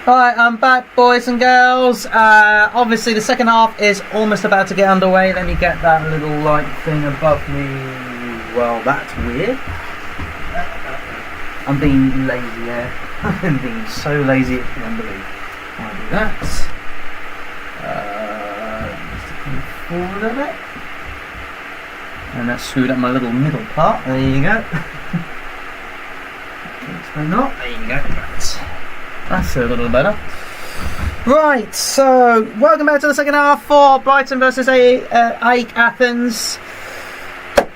Right, I'm back, boys and girls. Obviously, the second half is almost about to get underway. Let me get that little light thing above me. Well, that's weird. I'm being lazy there. I'm being so lazy it's beyond belief. I'll do that. Just to come forward a bit. And that screwed up my little middle part. There you go. Not. There you go. Right. That's a little better. Right, so welcome back to the second half for Brighton versus AEK Athens.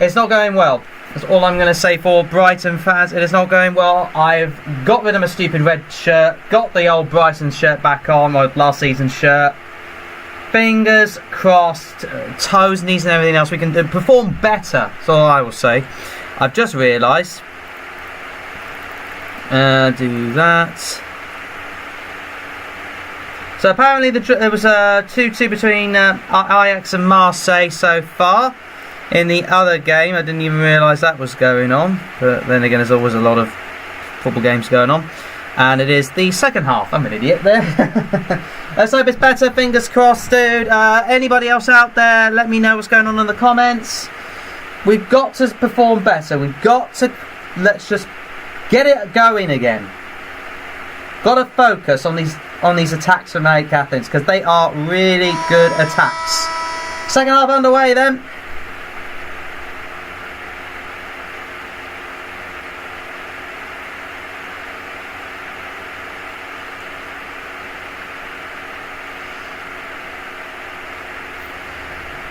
It's not going well. That's all I'm going to say for Brighton fans. It is not going well. I've got rid of my stupid red shirt, got the old Brighton shirt back on, my last season's shirt. Fingers crossed, toes, knees and everything else. We can perform better, that's all I will say. I've just realised. Do that. So apparently there was a 2-2 between Ajax and Marseille so far. In the other game, I didn't even realise that was going on. But then again, there's always a lot of football games going on. And it is the second half. I'm an idiot there. Let's hope it's better. Fingers crossed, dude. Anybody else out there, let me know what's going on in the comments. We've got to perform better. We've got to... Let's just get it going again. Got to focus on these attacks from AEK Athens, because they are really good attacks. Second half underway then.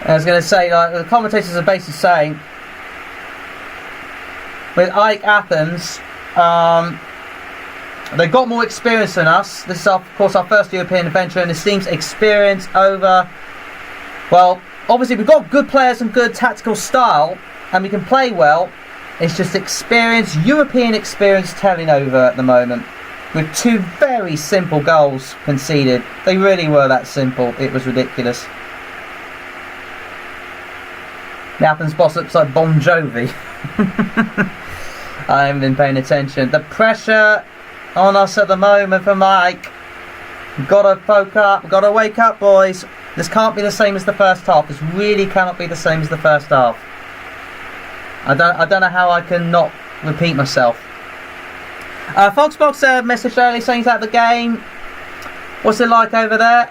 I was going to say, like, the commentators are basically saying, with AEK Athens, they've got more experience than us. This is, of course, our first European adventure, and this team's experience over... Well, obviously we've got good players and good tactical style, and we can play well. It's just experience, European experience telling over at the moment. With 2 very simple goals conceded. They really were that simple. It was ridiculous. The Athens boss looks like Bon Jovi. I haven't been paying attention. The pressure on us at the moment from Mike. We've got to focus up. We've got to wake up, boys. This can't be the same as the first half. This really cannot be the same as the first half. I don't know how I can not repeat myself. Foxbox messaged earlier saying he's at the game. What's it like over there?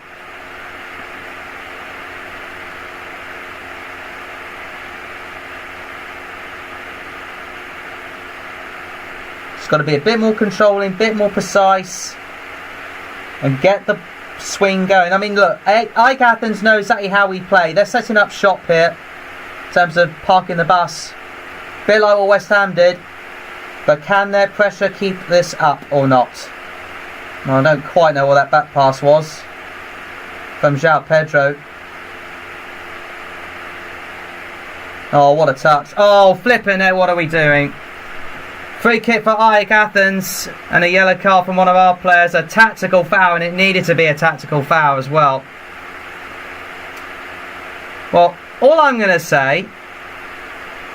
It's got to be a bit more controlling, a bit more precise, and get the swing going. I mean, look, AEK Athens know exactly how we play. They're setting up shop here in terms of parking the bus. A bit like what West Ham did. But can their pressure keep this up or not? Well, I don't quite know what that back pass was from João Pedro. Oh, what a touch. Oh, flipping it, what are we doing? Free kick for AEK Athens and a yellow card from one of our players. A tactical foul, and it needed to be a tactical foul as well. Well, all I'm going to say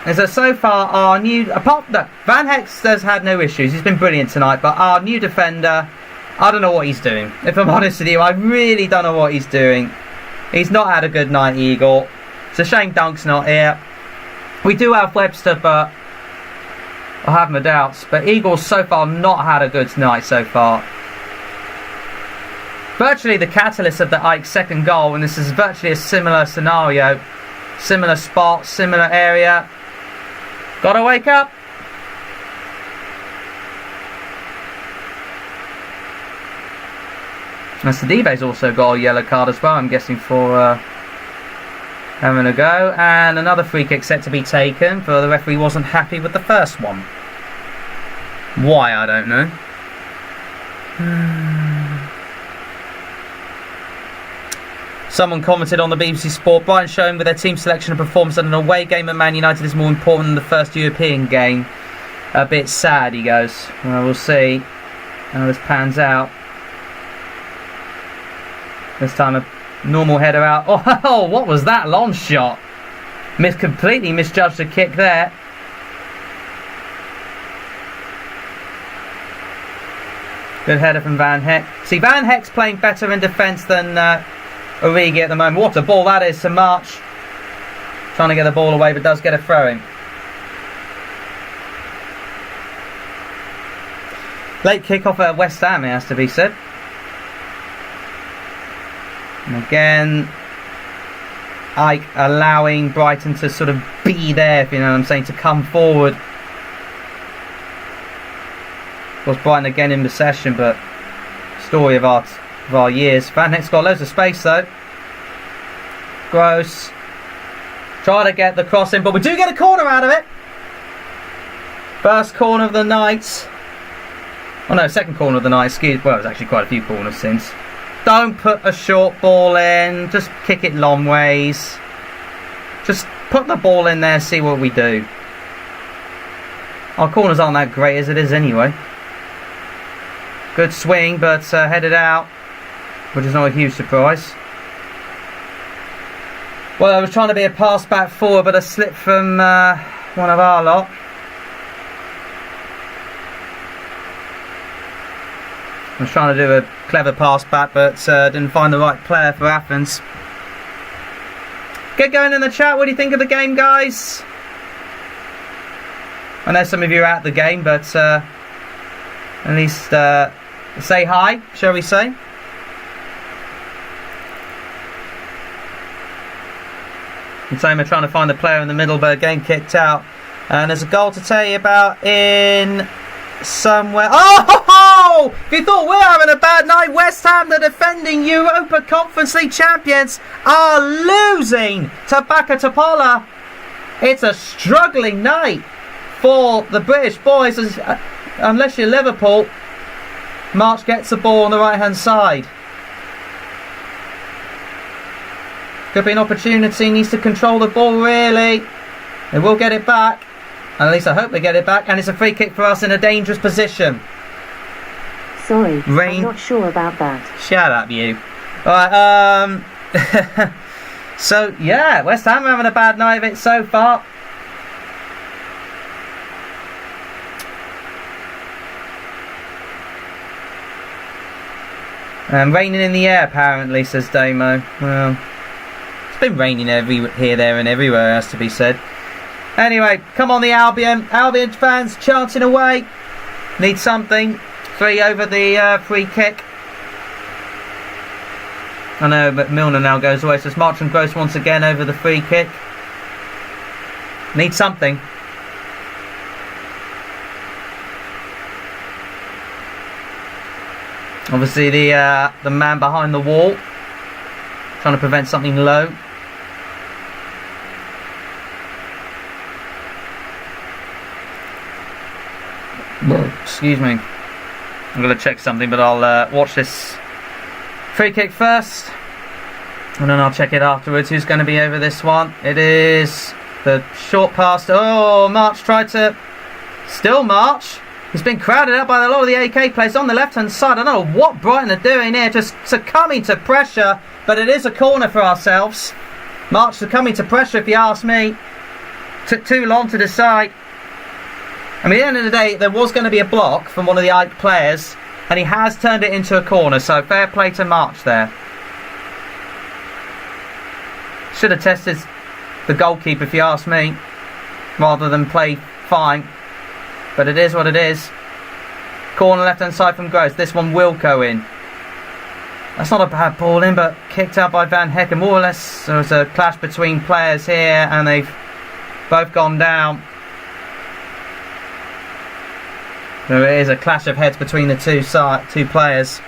is that so far our new... Van Hex has had no issues. He's been brilliant tonight. But our new defender, I don't know what he's doing. If I'm honest with you, I really don't know what he's doing. He's not had a good night, Igor. It's a shame Dunk's not here. We do have Webster, but I have my doubts. But Igor's so far not had a good night so far. Virtually the catalyst of the AEK second goal, and this is virtually a similar scenario. Similar spot, similar area. Gotta wake up. And Sidibe's also got a yellow card as well, I'm guessing, for having a go. And another free kick set to be taken, for the referee wasn't happy with the first one. Why, I don't know. Someone commented on the BBC Sport, Brighton showing with their team selection and performance that an away game at Man United is more important than the first European game. A bit sad, he goes. Well, we'll see how this pans out. This time a normal header out. Oh, what was that long shot? Completely misjudged the kick there. Good header from Van Heck. See, Van Heck's playing better in defence than Origi at the moment. What a ball that is to March. Trying to get the ball away, but does get a throw-in. Late kick-off at West Ham, it has to be said. And again, Ike allowing Brighton to sort of be there, if you know what I'm saying, to come forward. Of course, Brighton again in possession, but story of our years. Van Heck's got loads of space though. Gross. Try to get the cross in, but we do get a corner out of it. First corner of the night. Oh no, second corner of the night. Excuse. Well, there's actually quite a few corners since. Don't put a short ball in. Just kick it long ways. Just put the ball in there, see what we do. Our corners aren't that great as it is anyway. Good swing, but headed out, which is not a huge surprise. Well, I was trying to be a pass back forward, but a slip from one of our lot. I was trying to do a clever pass back, but didn't find the right player for Athens. Get going in the chat. What do you think of the game, guys? I know some of you are at the game, but at least say hi, shall we say? And so we're trying to find the player in the middle, but again kicked out. And there's a goal to tell you about in somewhere. Oh! If you thought we're having a bad night, West Ham, the defending Europa Conference League champions, are losing to Baka Topola. It's a struggling night for the British boys, unless you're Liverpool. March gets the ball on the right hand side. Could be an opportunity, needs to control the ball really. They will get it back. At least I hope they get it back. And it's a free kick for us in a dangerous position. Sorry, I'm not sure about that. Shut up, you. Alright, so, yeah, West Ham are having a bad night of it so far. Raining in the air, apparently, says Damo. Well, it's been raining here, there, and everywhere, has to be said. Anyway, come on, the Albion. Albion fans chanting away. Need something. 3 over the free kick. I know, but Milner now goes away. So it's March and Gross once again over the free kick. Need something. Obviously the man behind the wall, trying to prevent something low. Excuse me. I'm going to check something, but I'll watch this free kick first, and then I'll check it afterwards. Who's going to be over this one? It is the short pass. Oh, March tried to... Still March. He's been crowded out by a lot of the AEK players on the left-hand side. I don't know what Brighton are doing here, just succumbing to pressure, but it is a corner for ourselves. March succumbing to pressure, if you ask me. Took too long to decide. I mean, at the end of the day, there was going to be a block from one of the AEK players, and he has turned it into a corner, so fair play to March there. Should have tested the goalkeeper, if you ask me, rather than play fine. But it is what it is. Corner left-hand side from Gross. This one will go in. That's not a bad ball in, but kicked out by Van Heck. And more or less, there was a clash between players here, and they've both gone down. There is a clash of heads between the two players.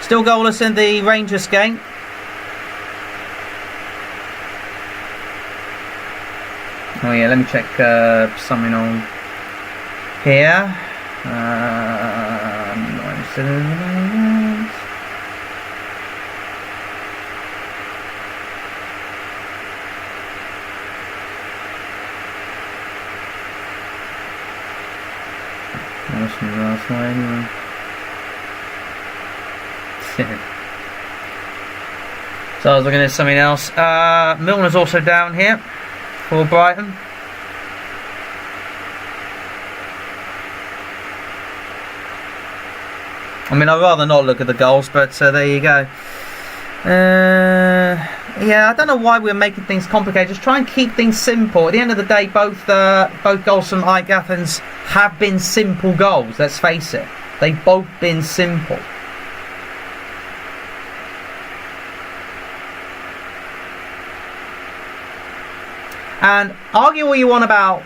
Still goalless in the Rangers game. Oh yeah, let me check something on here. Not interested in the last night anyway. So I was looking at something else. Milner's also down here for Brighton. I mean, I'd rather not look at the goals, but there you go. Yeah, I don't know why we're making things complicated. Just try and keep things simple. At the end of the day, both goals from AEK Athens have been simple goals. Let's face it, they've both been simple. And argue what you want about,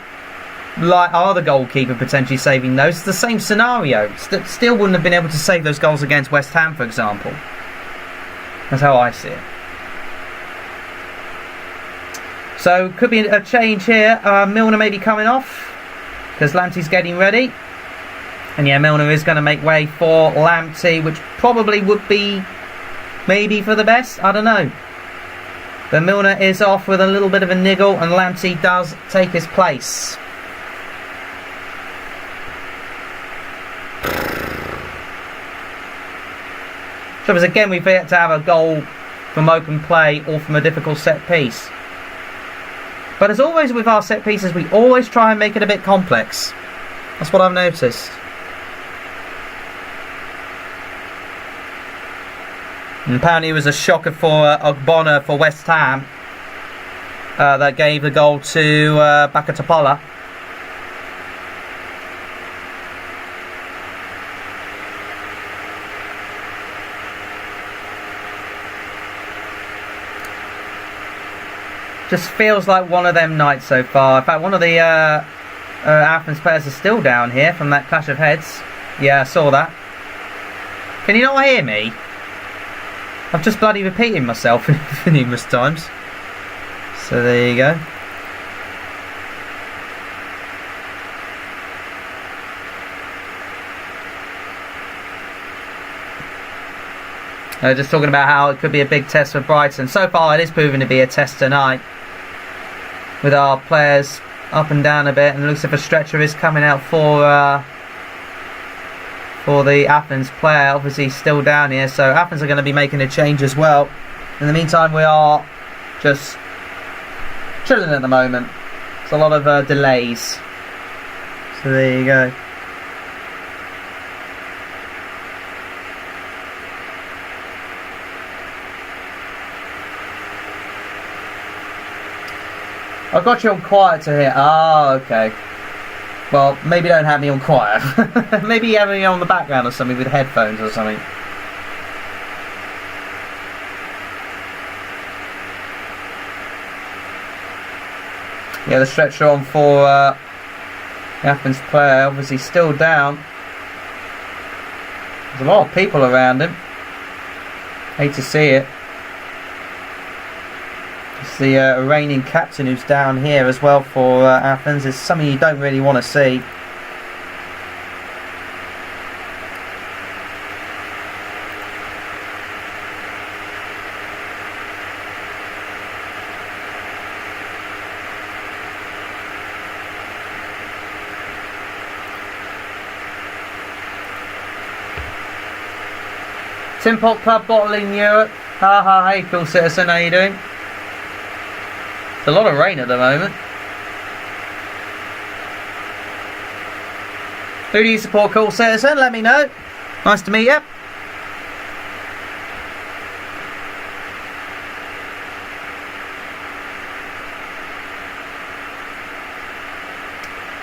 like, our other goalkeeper potentially saving those. It's the same scenario. Still wouldn't have been able to save those goals against West Ham, for example. That's how I see it. So, could be a change here. Milner may be coming off, because Lamptey's getting ready. And yeah, Milner is going to make way for Lamptey, which probably would be maybe for the best. I don't know. But Milner is off with a little bit of a niggle, and Lamptey does take his place. So as again, we've yet to have a goal from open play or from a difficult set piece. But as always with our set pieces, we always try and make it a bit complex. That's what I've noticed. And apparently it was a shocker for Ogbonna for West Ham that gave the goal to Bakatopola. Just feels like one of them nights so far. In fact, one of the Athens players is still down here from that clash of heads. Yeah, I saw that. Can you not hear me? I'm just bloody repeating myself numerous times. So there you go. Just talking about how it could be a big test for Brighton. So far it is proving to be a test tonight, with our players up and down a bit, and it looks like a stretcher is coming out for the Athens player. Obviously he's still down here, so Athens are going to be making a change as well. In the meantime, we are just chilling at the moment. It's a lot of delays. So there you go. I've got you on quiet to hear. Ah, okay. Well, maybe don't have me on quiet. Maybe have me on the background or something with headphones or something. Yeah, the stretcher on for the Athens player, obviously still down. There's a lot of people around him. Hate to see it. It's the reigning captain who's down here as well for Athens. It's something you don't really want to see. Tin Pot Club bottling Europe. Ha ha, hey cool citizen, how you doing? There's a lot of rain at the moment. Who do you support, cool citizen? Let me know. Nice to meet you.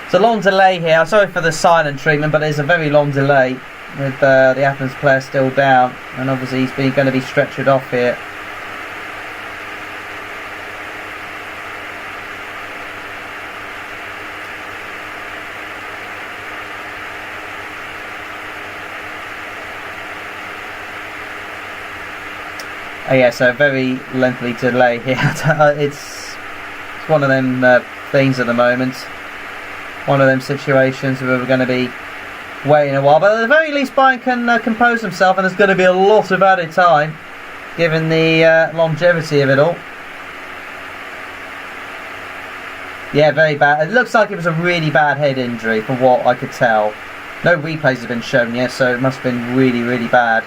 It's a long delay here. I'm sorry for the silent treatment, but there's a very long delay with the Athens player still down, and obviously he's going to be stretchered off here. Oh yeah, so very lengthy delay here. It's one of them things at the moment. One of them situations where we're going to be waiting a while. But at the very least, Brighton can compose himself, and there's going to be a lot of added time, given the longevity of it all. Yeah, very bad. It looks like it was a really bad head injury, from what I could tell. No replays have been shown yet, so it must have been really, really bad.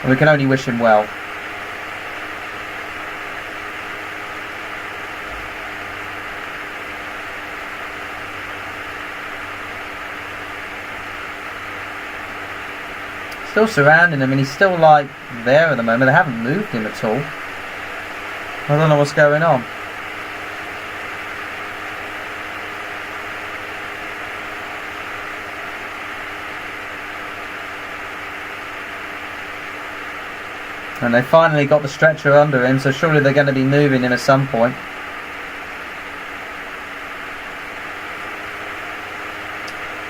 And we can only wish him well. Still surrounding him, and he's still like there at the moment. They haven't moved him at all. I don't know what's going on. And they finally got the stretcher under him, so surely they're going to be moving him at some point.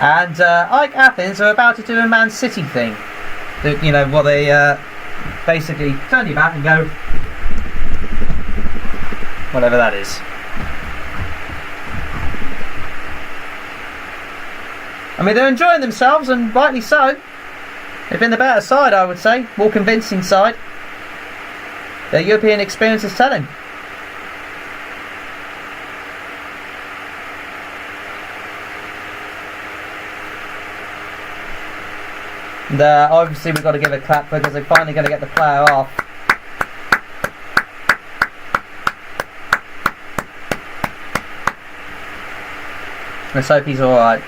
And AEK Athens are about to do a Man City thing. You know, what they basically turn your back and go, whatever that is. I mean, they're enjoying themselves, and rightly so. They've been the better side, I would say. More convincing side. Their European experience is telling. And obviously we've got to give a clap because they're finally going to get the player off. Let's hope he's alright.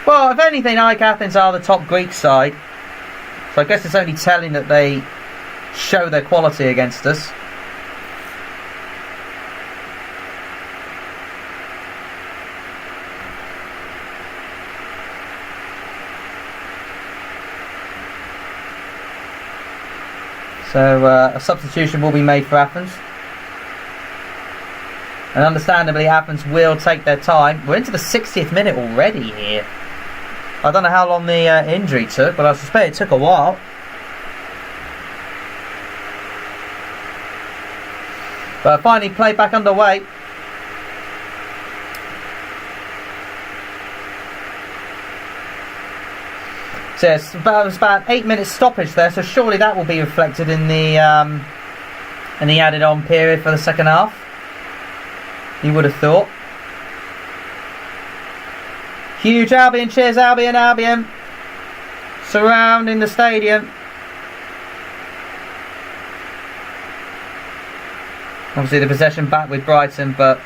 Well, if anything, AEK Athens are the top Greek side, so I guess it's only telling that they show their quality against us. So a substitution will be made for Athens. And understandably, Athens will take their time. We're into the 60th minute already here. I don't know how long the injury took, but I suspect it took a while. But finally, play back underway. So yes, it was about 8 minutes stoppage there. So surely that will be reflected in the added-on period for the second half. You would have thought. Huge Albion cheers, Albion, Albion. Surrounding the stadium. Obviously the possession back with Brighton, but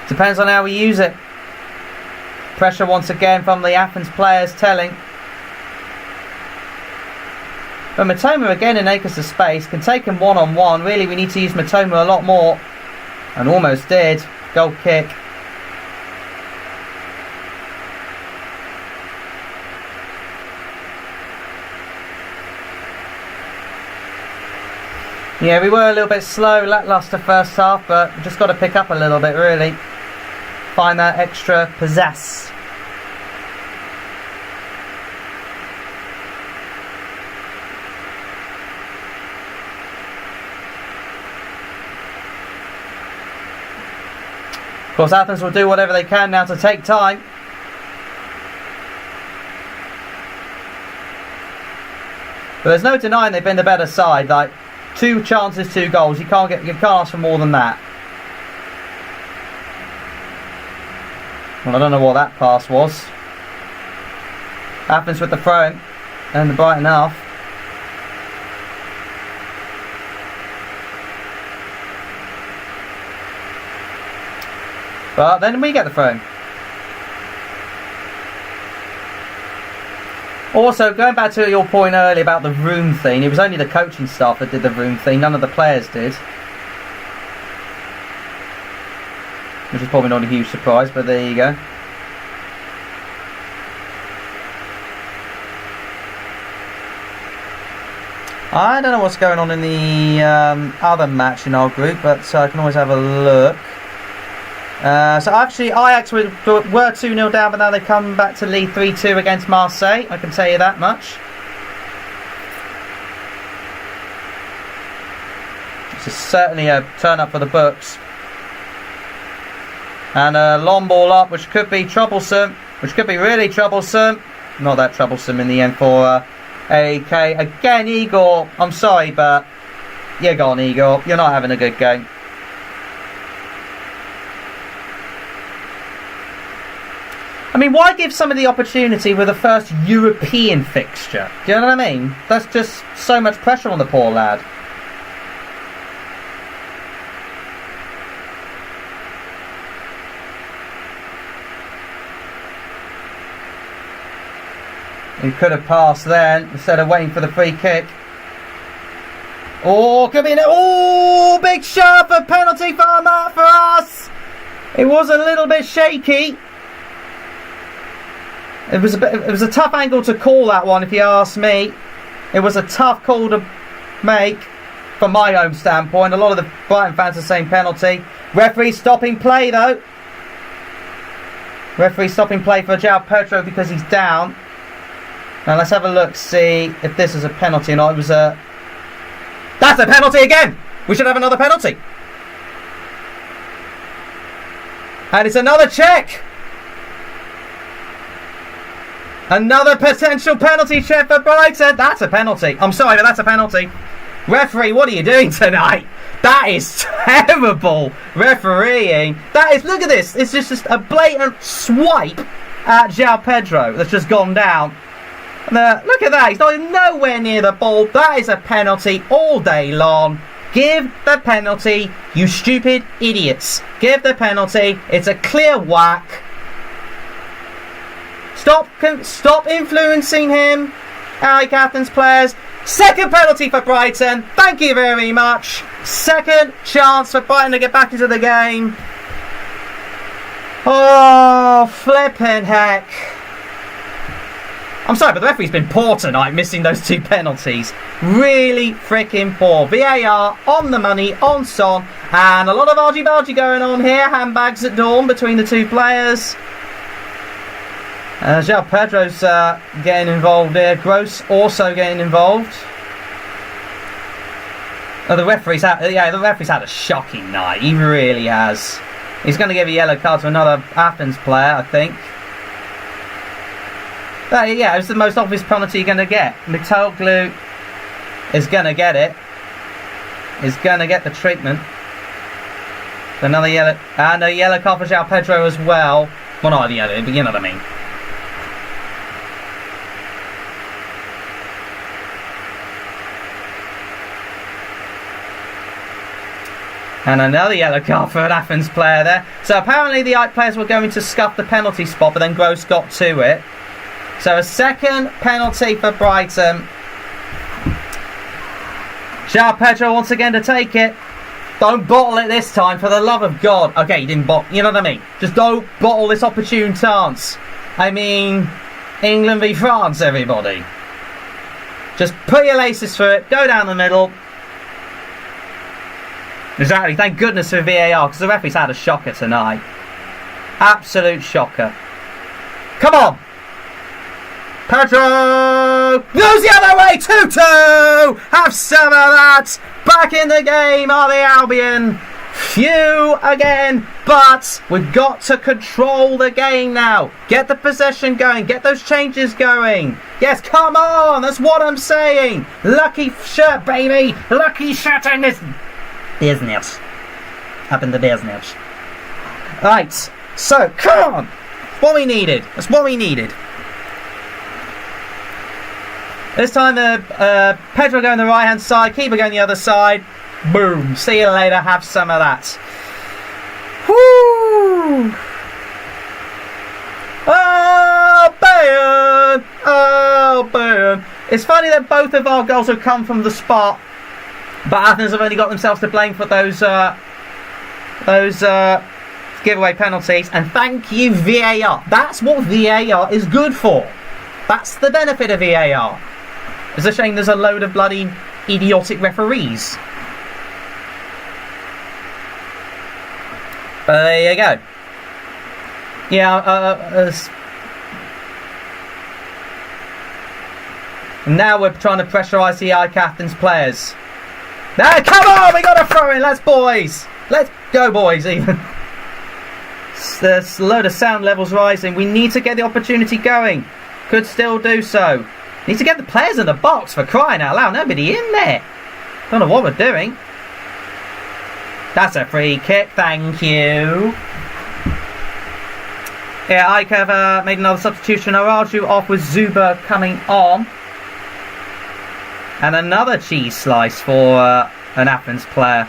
depends on how we use it. Pressure once again from the Athens players telling. But Matoma again in acres of space. Can take him one-on-one. Really, we need to use Matoma a lot more. And almost did. Goal kick. Yeah, we were a little bit slow, lacklustre first half, but we've just got to pick up a little bit, really. Find that extra pizzazz. Of course, Athens will do whatever they can now to take time. But there's no denying they've been the better side. Like, 2 chances, 2 goals. You can't ask for more than that. Well, I don't know what that pass was. Athens with the throw-in and the Brighton half. But then we get the throw-in. Also, going back to your point earlier about the room thing, it was only the coaching staff that did the room thing, none of the players did. Which is probably not a huge surprise, but there you go. I don't know what's going on in the other match in our group, but I can always have a look. So actually Ajax were 2-0 down, but now they come back to lead 3-2 against Marseille. I can tell you that much. This is certainly a turn up for the books. And a long ball up, which could be troublesome. Which could be really troublesome. Not that troublesome in the end for AEK. Again, Igor, I'm sorry, but you're gone, Igor. You're not having a good game. I mean, why give somebody the opportunity with a first European fixture? Do you know what I mean? That's just so much pressure on the poor lad. He could have passed then instead of waiting for the free kick. Oh, could be an... Oh, big shot for penalty for us. It was a little bit shaky. It was a tough angle to call that one, if you ask me. It was a tough call to make from my own standpoint. A lot of the Brighton fans are saying penalty. Referee stopping play though. Referee stopping play for João Pedro because he's down. Now let's have a look, see if this is a penalty or not. It was a... That's a penalty again! We should have another penalty. And it's another check! Another potential penalty check for Brighton. That's a penalty. I'm sorry, but that's a penalty. Referee, what are you doing tonight? That is terrible refereeing. That is, look at this. It's just a blatant swipe at João Pedro that's just gone down. Look at that. He's not even nowhere near the ball. That is a penalty all day long. Give the penalty, you stupid idiots. Give the penalty. It's a clear whack. Stop influencing him, AEK Athens players. Second penalty for Brighton. Thank you very much. Second chance for Brighton to get back into the game. Oh, flippin' heck. I'm sorry, but the referee's been poor tonight, missing those two penalties. Really freaking poor. VAR on the money, on Son. And a lot of argy-bargy going on here. Handbags at dawn between the two players. João Pedro's getting involved here. Gross also getting involved. Oh, the referee's had a shocking night. He really has. He's going to give a yellow card to another Athens player, I think. Yeah, it was the most obvious penalty you're going to get. Mitoglu is going to get it. Is going to get the treatment. Another yellow, and a yellow card for João Pedro as well. Well, not a yellow, but you know what I mean. And another yellow card for an Athens player there. So apparently the AEK players were going to scuff the penalty spot, but then Gross got to it. So a second penalty for Brighton. João Pedro once again to take it. Don't bottle it this time, for the love of God. Okay, you didn't bottle, you know what I mean? Just don't bottle this opportune chance. I mean, England v France, everybody. Just put your laces through it, go down the middle. Exactly, thank goodness for VAR, because the referee's had a shocker tonight. Absolute shocker. Come on! Pedro goes the other way, 2-2! Have some of that! Back in the game are the Albion. Few again, but we've got to control the game now. Get the possession going, get those changes going. Yes, come on, that's what I'm saying. Lucky shirt, baby. Lucky shirt in this business. Up in the business. Right, so, come on. What we needed. That's what we needed. This time Pedro going the right hand side, keeper going the other side. Boom. See you later, have some of that. Woo! Oh, Bayern! Oh, Bayern! It's funny that both of our goals have come from the spot, but Athens have only got themselves to blame for those giveaway penalties. And thank you, VAR. That's what VAR is good for. That's the benefit of VAR. It's a shame there's a load of bloody idiotic referees. But there you go. Yeah, now we're trying to pressurise the AEK Athens players. Now, come on, we got to throw in. Let's go, boys. Even there's a load of sound levels rising. We need to get the opportunity going. Could still do so. Need to get the players in the box, for crying out loud. Nobody in there. Don't know what we're doing. That's a free kick, thank you. Yeah, AEK have made another substitution. Araju off with Zuba coming on. And another cheese slice for an Athens player.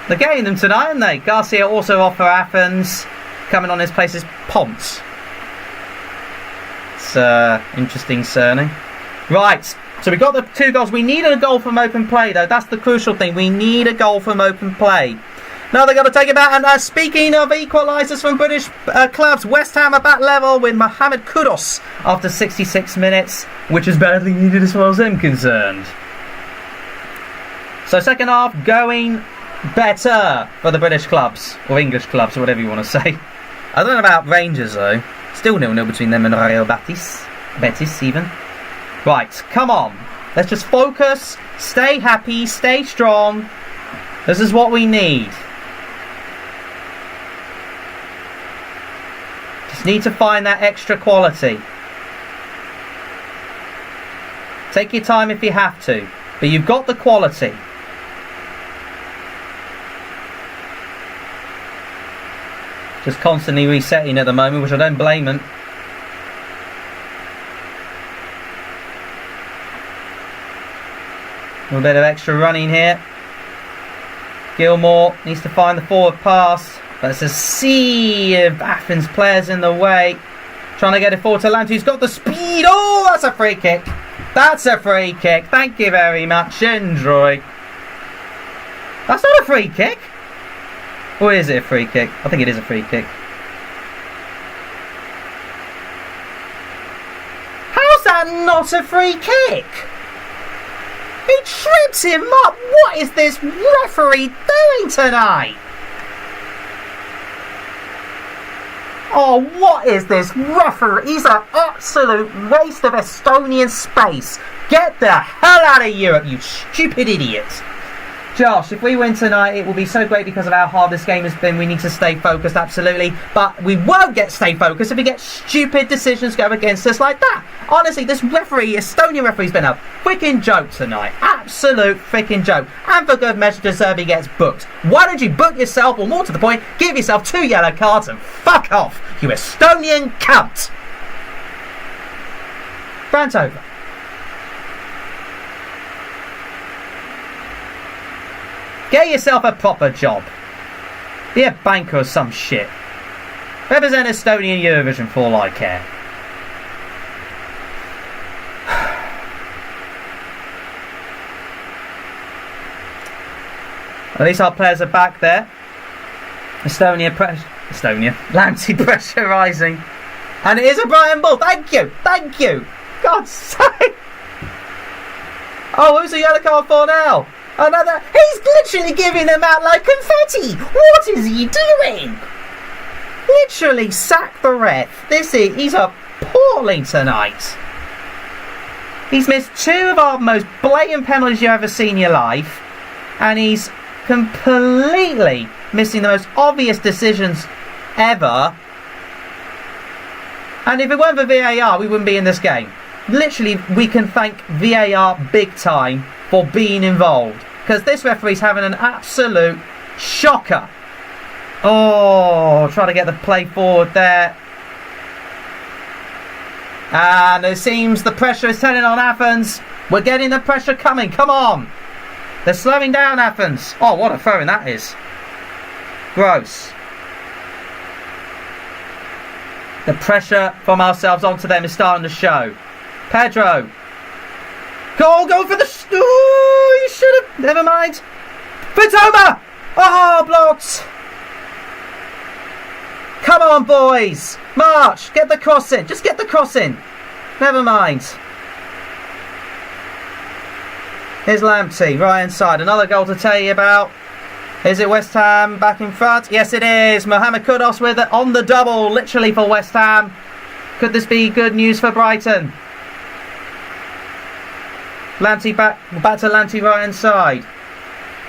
They're getting them tonight, aren't they? Garcia also off for Athens. Coming on his place is Ponce. That's interesting, Cerny. Right, so we got the 2 goals. We need a goal from open play, though. That's the crucial thing. We need a goal from open play. Now they've got to take it back. And speaking of equalisers from British clubs, West Ham are back level with Mohamed Kudus after 66 minutes, which is badly needed as far as I'm concerned. So second half going better for the British clubs, or English clubs, or whatever you want to say. I don't know about Rangers, though. Still 0-0 between them and Real Betis. Betis, even. Right, come on. Let's just focus, stay happy, stay strong. This is what we need. Just need to find that extra quality. Take your time if you have to, but you've got the quality. Just constantly resetting at the moment, which I don't blame him. A little bit of extra running here. Gilmore needs to find the forward pass, but it's a sea of Athens players in the way. Trying to get it forward to Lamptey, who's got the speed. Oh, that's a free kick. That's a free kick. Thank you very much, Enjoy. That's not a free kick. Or is it a free kick? I think it is a free kick. How's that not a free kick? He trips him up. What is this referee doing tonight? Oh, what is this referee? He's an absolute waste of Estonian space. Get the hell out of Europe, you stupid idiot. Josh, if we win tonight, it will be so great because of how hard this game has been. We need to stay focused, absolutely. But we won't stay focused if we get stupid decisions go against us like that. Honestly, this Estonian referee's been a freaking joke tonight. Absolute freaking joke. And for good measure, De Zerbi gets booked. Why don't you book yourself, or more to the point, give yourself 2 yellow cards and fuck off, you Estonian cunt. Rant over. Get yourself a proper job. Be a banker or some shit. Represent Estonian Eurovision for all I care. At least our players are back there. Lamptey pressurising. And it is a Brighton ball. Thank you. Thank you. God's sake. Oh, who's the yellow card for now? Another. He's literally giving them out like confetti. What is he doing? Literally sack the ref. He's appalling tonight. He's missed 2 of our most blatant penalties you've ever seen in your life, and he's completely missing the most obvious decisions ever. And if it weren't for VAR, we wouldn't be in this game. Literally, we can thank VAR big time for being involved, because this referee's having an absolute shocker. Oh, trying to get the play forward there. And it seems the pressure is turning on Athens. We're getting the pressure coming. Come on. They're slowing down, Athens. Oh, what a throwing that is. Gross. The pressure from ourselves onto them is starting to show. Pedro. Go for the... Ooh, you should have... Never mind. Fatoma! Oh, blocked. Come on, boys. March. Get the cross in. Just get the cross in. Never mind. Here's Lamptey, right inside. Another goal to tell you about. Is it West Ham back in front? Yes, it is. Mohamed Kudus with it on the double, literally for West Ham. Could this be good news for Brighton? Lamptey back to Lamptey right inside.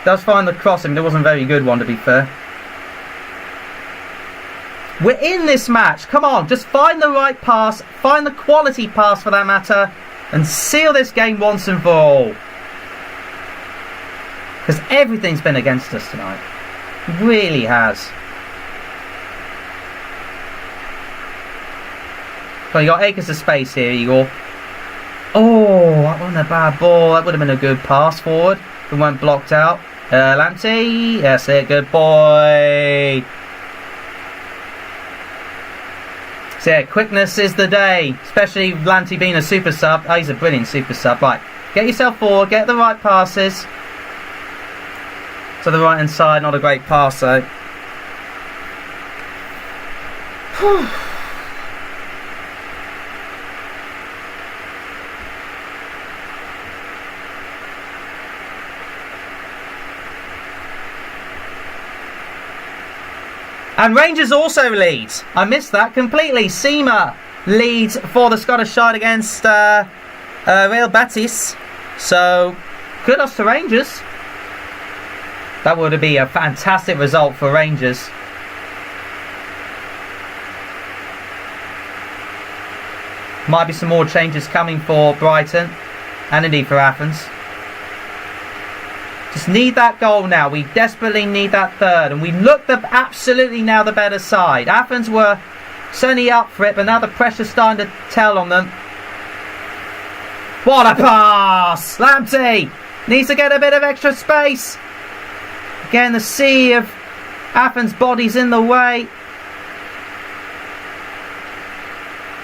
Does find the crossing, but it wasn't a very good one, to be fair. We're in this match. Come on, just find the right pass, find the quality pass for that matter, and seal this game once and for all. Because everything's been against us tonight. It really has. So you got acres of space here, Igor. Oh, that wasn't a bad ball. That would have been a good pass forward. If it weren't blocked out. Lamptey. That's it. Good boy. So yeah, quickness is the day, especially Lanty being a super sub. Oh, he's a brilliant super sub. Right, get yourself forward, get the right passes to the right hand side. Not a great pass though. And Rangers also lead. I missed that completely. Seema leads for the Scottish side against Real Betis. So, kudos to Rangers. That would be a fantastic result for Rangers. Might be some more changes coming for Brighton and indeed for Athens. Just need that goal now. We desperately need that third. And we look absolutely now the better side. Athens were certainly up for it, but now the pressure's starting to tell on them. What a pass! Lamptey needs to get a bit of extra space. Again, the sea of Athens bodies in the way.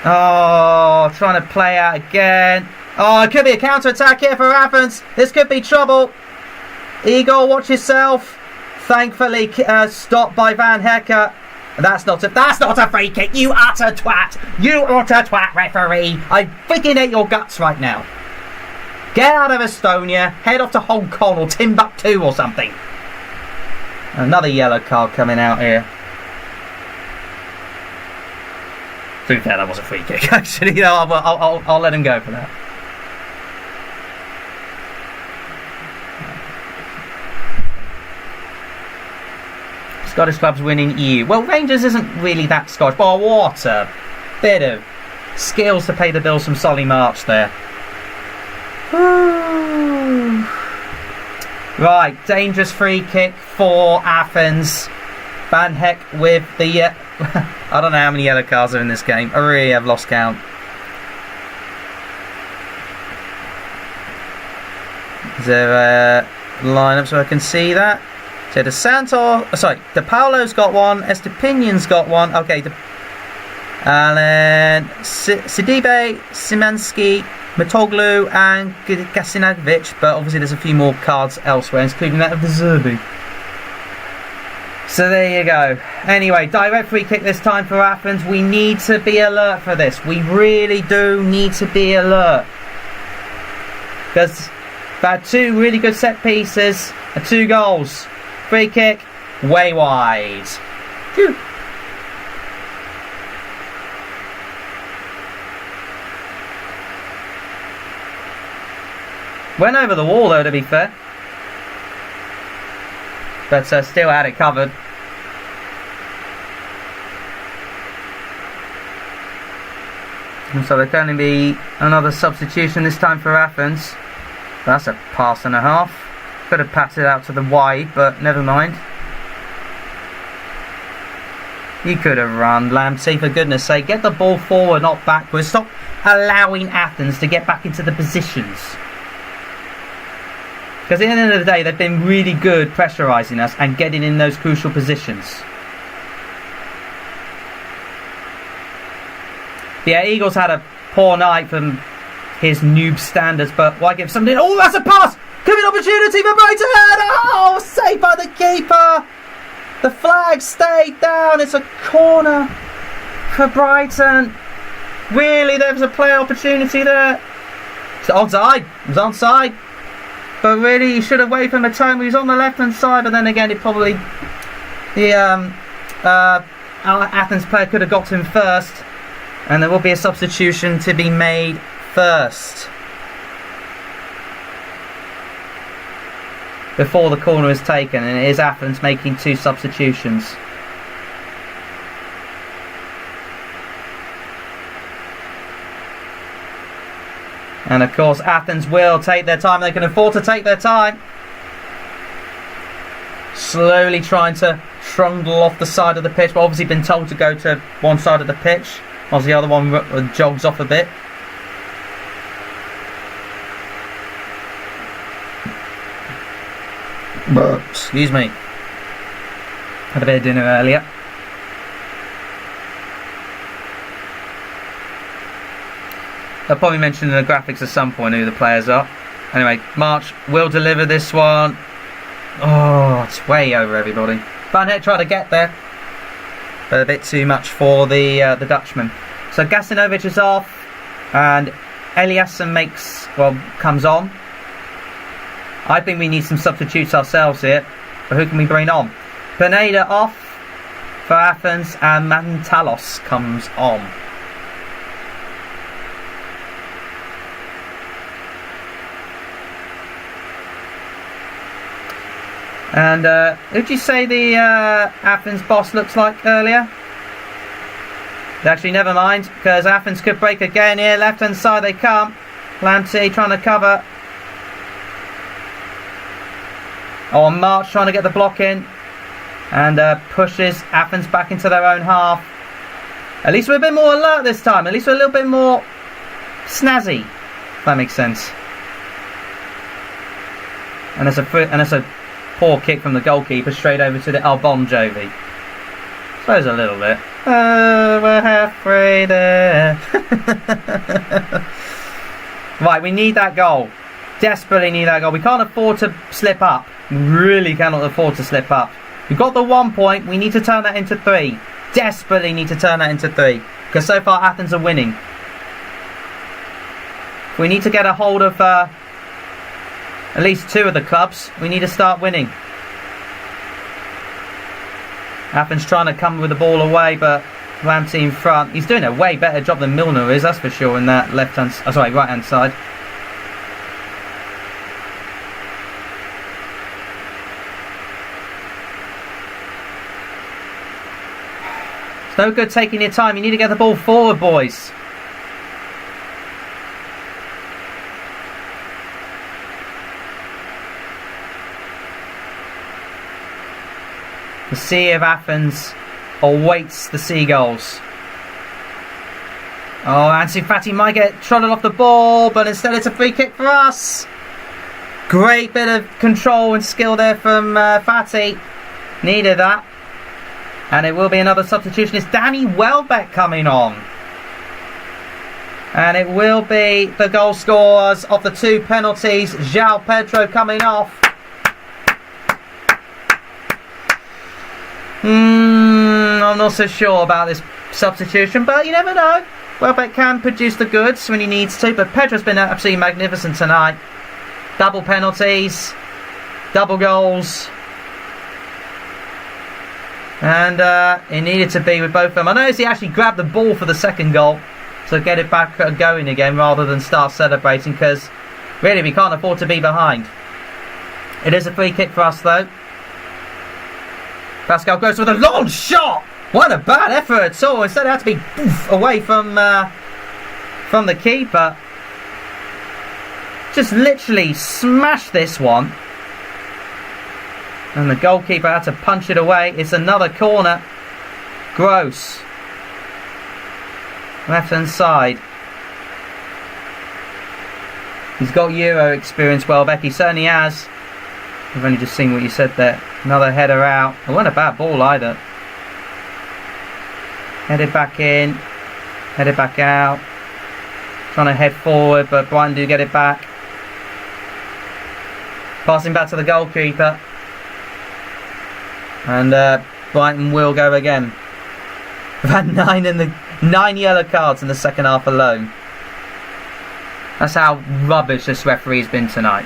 Oh, trying to play out again. Oh, it could be a counter-attack here for Athens. This could be trouble. Igor, watch yourself. Thankfully, stopped by Van Hecker. That's not a free kick. You utter twat. You utter twat, referee. I freaking hate your guts right now. Get out of Estonia. Head off to Hong Kong or Timbuktu or something. Another yellow card coming out here. To be fair, that was a free kick. Actually, you know, I'll let him go for that. Scottish clubs winning EU. Well, Rangers isn't really that Scottish. But what a bit of skills to pay the bills from Solly March there. Right, dangerous free kick for Athens. Van Heck with the... I don't know how many yellow cards are in this game. I really have lost count. Is there a lineup so I can see that? So De Paulo's got one, Estepinion's got one. Okay, and then Sidibe, Simansky, Matoglu, and Gasinagovic. But obviously, there's a few more cards elsewhere, including that of the Zerbi. So there you go. Anyway, direct free kick this time for Athens. We need to be alert for this. We really do need to be alert. Because we've had two really good set pieces and 2 goals. Free kick, way wide. Phew. Went over the wall though, to be fair. But still had it covered. And so there can only be another substitution this time for Athens. That's a pass and a half. Could have passed it out to the wide, but never mind. You could have run, Lamptey, for goodness sake. Get the ball forward, not backwards. Stop allowing Athens to get back into the positions. Because at the end of the day, they've been really good pressurising us and getting in those crucial positions. Yeah, Eagles had a poor night from his noob standards, but why give something... Oh, that's a pass! Could be an opportunity for Brighton! Oh, saved by the keeper! The flag stayed down. It's a corner for Brighton. Really, there was a play opportunity there. It's onside. It was onside. But really, you should have waited for him a time. He was on the left-hand side, but then again, it probably... The Athens player could have got to him first. And there will be a substitution to be made first. Before the corner is taken, and it is Athens making 2 substitutions. And of course Athens will take their time. They can afford to take their time. Slowly trying to trundle off the side of the pitch, but obviously been told to go to one side of the pitch whilst the other one jogs off a bit. Excuse me. Had a bit of dinner earlier. They'll probably mention in the graphics at some point who the players are. Anyway, March will deliver this one. Oh, it's way over everybody. Van Het tried to get there, but a bit too much for the Dutchman. So Gasinovic is off, and Eliasson comes on. I think we need some substitutes ourselves here. But who can we bring on? Pineda off for Athens, and Mantalos comes on. And who did you say the Athens boss looks like earlier? Actually, never mind, because Athens could break again here. Left hand side they come. Lamptey trying to cover. Oh, March trying to get the block in. And pushes Athens back into their own half. At least we're a bit more alert this time. At least we're a little bit more snazzy, if that makes sense. And it's a poor kick from the goalkeeper straight over to the Bon Jovi. Suppose a little bit. Oh, we're halfway there. Right, we need that goal. Desperately need that goal. We can't afford to slip up. We really cannot afford to slip up. We've got the 1 point. We need to turn that into 3. Desperately need to turn that into 3. Because so far Athens are winning. We need to get a hold of at least 2 of the clubs. We need to start winning. Athens trying to come with the ball away, but Lamptey in front. He's doing a way better job than Milner is, that's for sure, in that right hand side. It's no good taking your time. You need to get the ball forward, boys. The Sea of Athens awaits the Seagulls. Oh, Ansu Fati might get trotted off the ball, but instead it's a free kick for us. Great bit of control and skill there from Fati. Needed that. And it will be another substitution. It's Danny Welbeck coming on. And it will be the goal scorers of the 2 penalties. João Pedro coming off. I'm not so sure about this substitution, but you never know. Welbeck can produce the goods when he needs to, but Pedro's been absolutely magnificent tonight. Double penalties, double goals, and it needed to be with both of them. I noticed he actually grabbed the ball for the second goal to get it back going again rather than start celebrating, because really we can't afford to be behind. It is a free kick for us though. Pascal goes with a long shot. What a bad effort! So instead it had to be away from the keeper. Just literally smashed this one. And the goalkeeper had to punch it away. It's another corner. Gross. Left hand side. He's got Euro experience, Welbeck. He certainly has. I've only just seen what you said there. Another header out. It wasn't a bad ball either. Headed back in. Headed back out. Trying to head forward, but Brighton do get it back. Passing back to the goalkeeper. And Brighton will go again. We've had 9 yellow cards in the second half alone. That's how rubbish this referee's been tonight.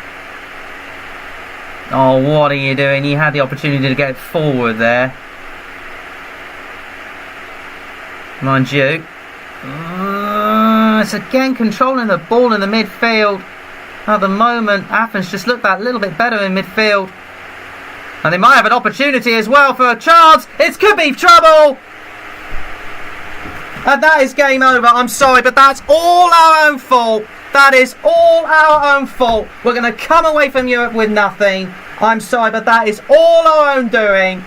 Oh, what are you doing? You had the opportunity to get forward there. Mind you. It's again controlling the ball in the midfield. At the moment, Athens just looked that little bit better in midfield. And they might have an opportunity as well for a chance. It could be trouble. And that is game over. I'm sorry, but that's all our own fault. That is all our own fault. We're going to come away from Europe with nothing. I'm sorry, but that is all our own doing.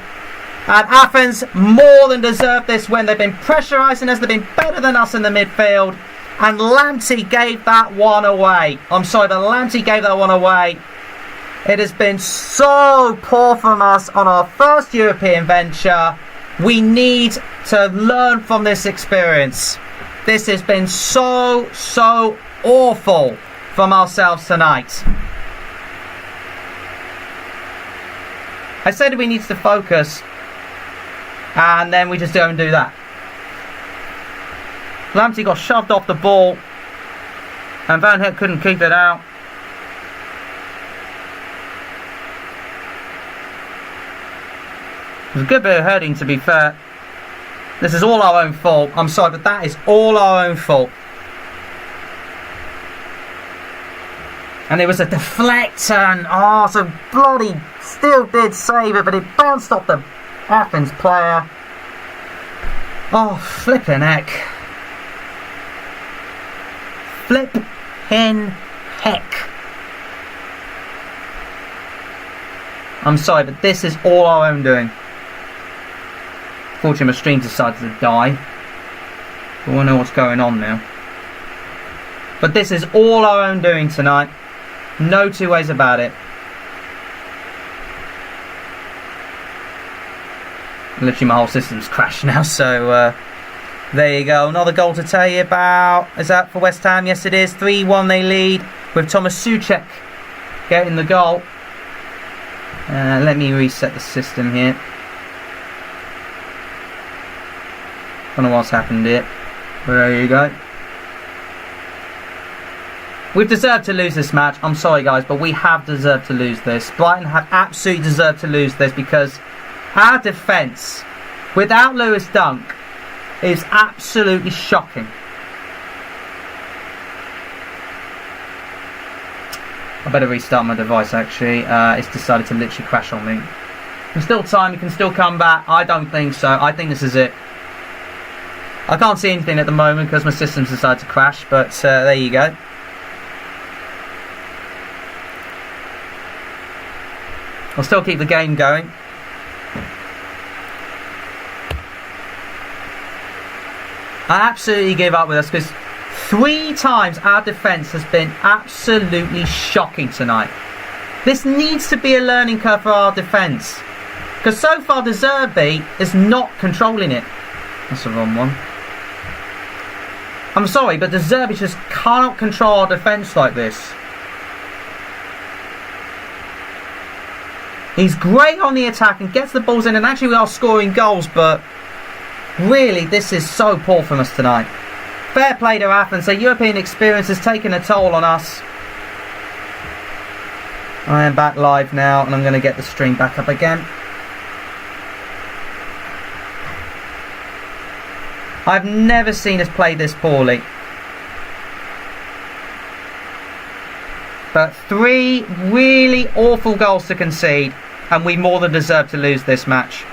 And Athens more than deserved this win. They've been pressurising us. They've been better than us in the midfield. And Lamptey gave that one away. I'm sorry, but Lamptey gave that one away. It has been so poor from us on our first European venture. We need to learn from this experience. This has been so awful from ourselves tonight. I said we need to focus, and then we just don't do that. Lamptey got shoved off the ball, and Van Heck couldn't keep it out. It was a good bit of heading, to be fair. This is all our own fault. I'm sorry, but that is all our own fault. And it was a deflector, and oh, so bloody still did save it, but it bounced off the Athens player. Oh, flippin' heck. Flippin' heck. I'm sorry, but this is all our own doing. Fortunately, my stream decided to die. We won't know what's going on now. But this is all our own doing tonight. No two ways about it. Literally my whole system's crashed now, so there you go. Another goal to tell you about. Is that for West Ham? Yes it is. 3-1 they lead, with Thomas Souček getting the goal. Let me reset the system here. Don't know what's happened here, but there you go. We've deserved to lose this match. I'm sorry guys, but we have deserved to lose this. Brighton have absolutely deserved to lose this, because our defence without Lewis Dunk is absolutely shocking. I better restart my device actually. It's decided to literally crash on me. There's still time, you can still come back. I don't think so. I think this is it. I can't see anything at the moment because my system's decided to crash, but there you go. I'll still keep the game going. I absolutely give up with us, because 3 times our defence has been absolutely shocking tonight. This needs to be a learning curve for our defence, because so far De Zerbi is not controlling it. That's the wrong one. I'm sorry, but De Zerbi just cannot control our defence like this. He's great on the attack and gets the balls in, and actually we are scoring goals, but really this is so poor from us tonight. Fair play to Athens. The European experience has taken a toll on us. I am back live now, and I'm going to get the stream back up again. I've never seen us play this poorly. But 3 really awful goals to concede, and we more than deserve to lose this match.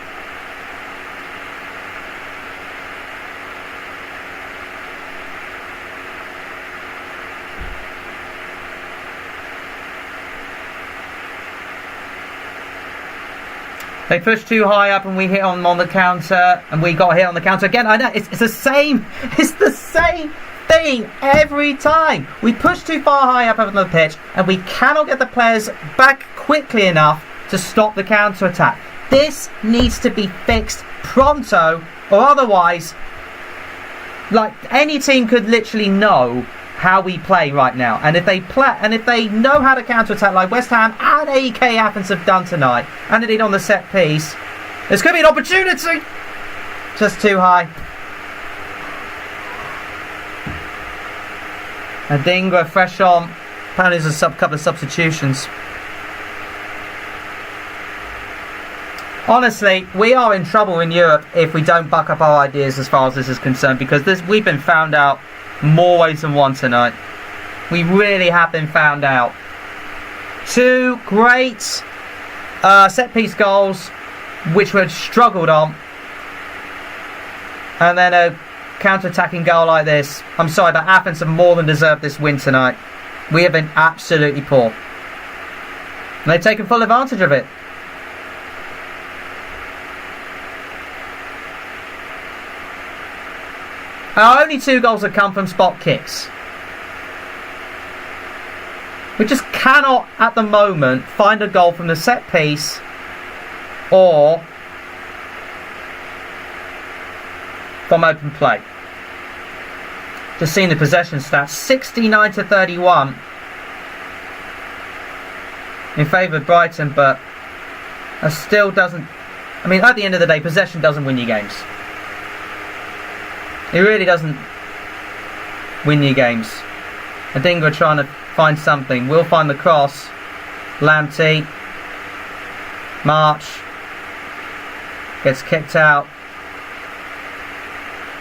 They pushed too high up and we hit on the counter, and we got hit on the counter again. I know, it's the same thing every time. We push too far high up on the pitch, and we cannot get the players back quickly enough to stop the counter attack. This needs to be fixed pronto, or otherwise, like, any team could literally know how we play right now. And if they know how to counter attack like West Ham and AEK Athens have done tonight, and they did on the set piece, there's going to be an opportunity. Just too high. Adingra fresh on. Apparently there's a couple of substitutions. Honestly, we are in trouble in Europe if we don't buck up our ideas as far as this is concerned, because we've been found out more ways than one tonight. We really have been found out. 2 great set piece goals which we had struggled on, and then a counter-attacking goal like this. I'm sorry, but Athens have more than deserved this win tonight. We have been absolutely poor, and they've taken full advantage of it. Our only 2 goals have come from spot kicks. We just cannot, at the moment, find a goal from the set piece or from open play. Just seeing the possession stats, 69-31 in favour of Brighton, but that still doesn't... I mean, at the end of the day, possession doesn't win you games. It really doesn't win you games. Adingra trying to find something. Will find the cross. Lamptey. March. Gets kicked out.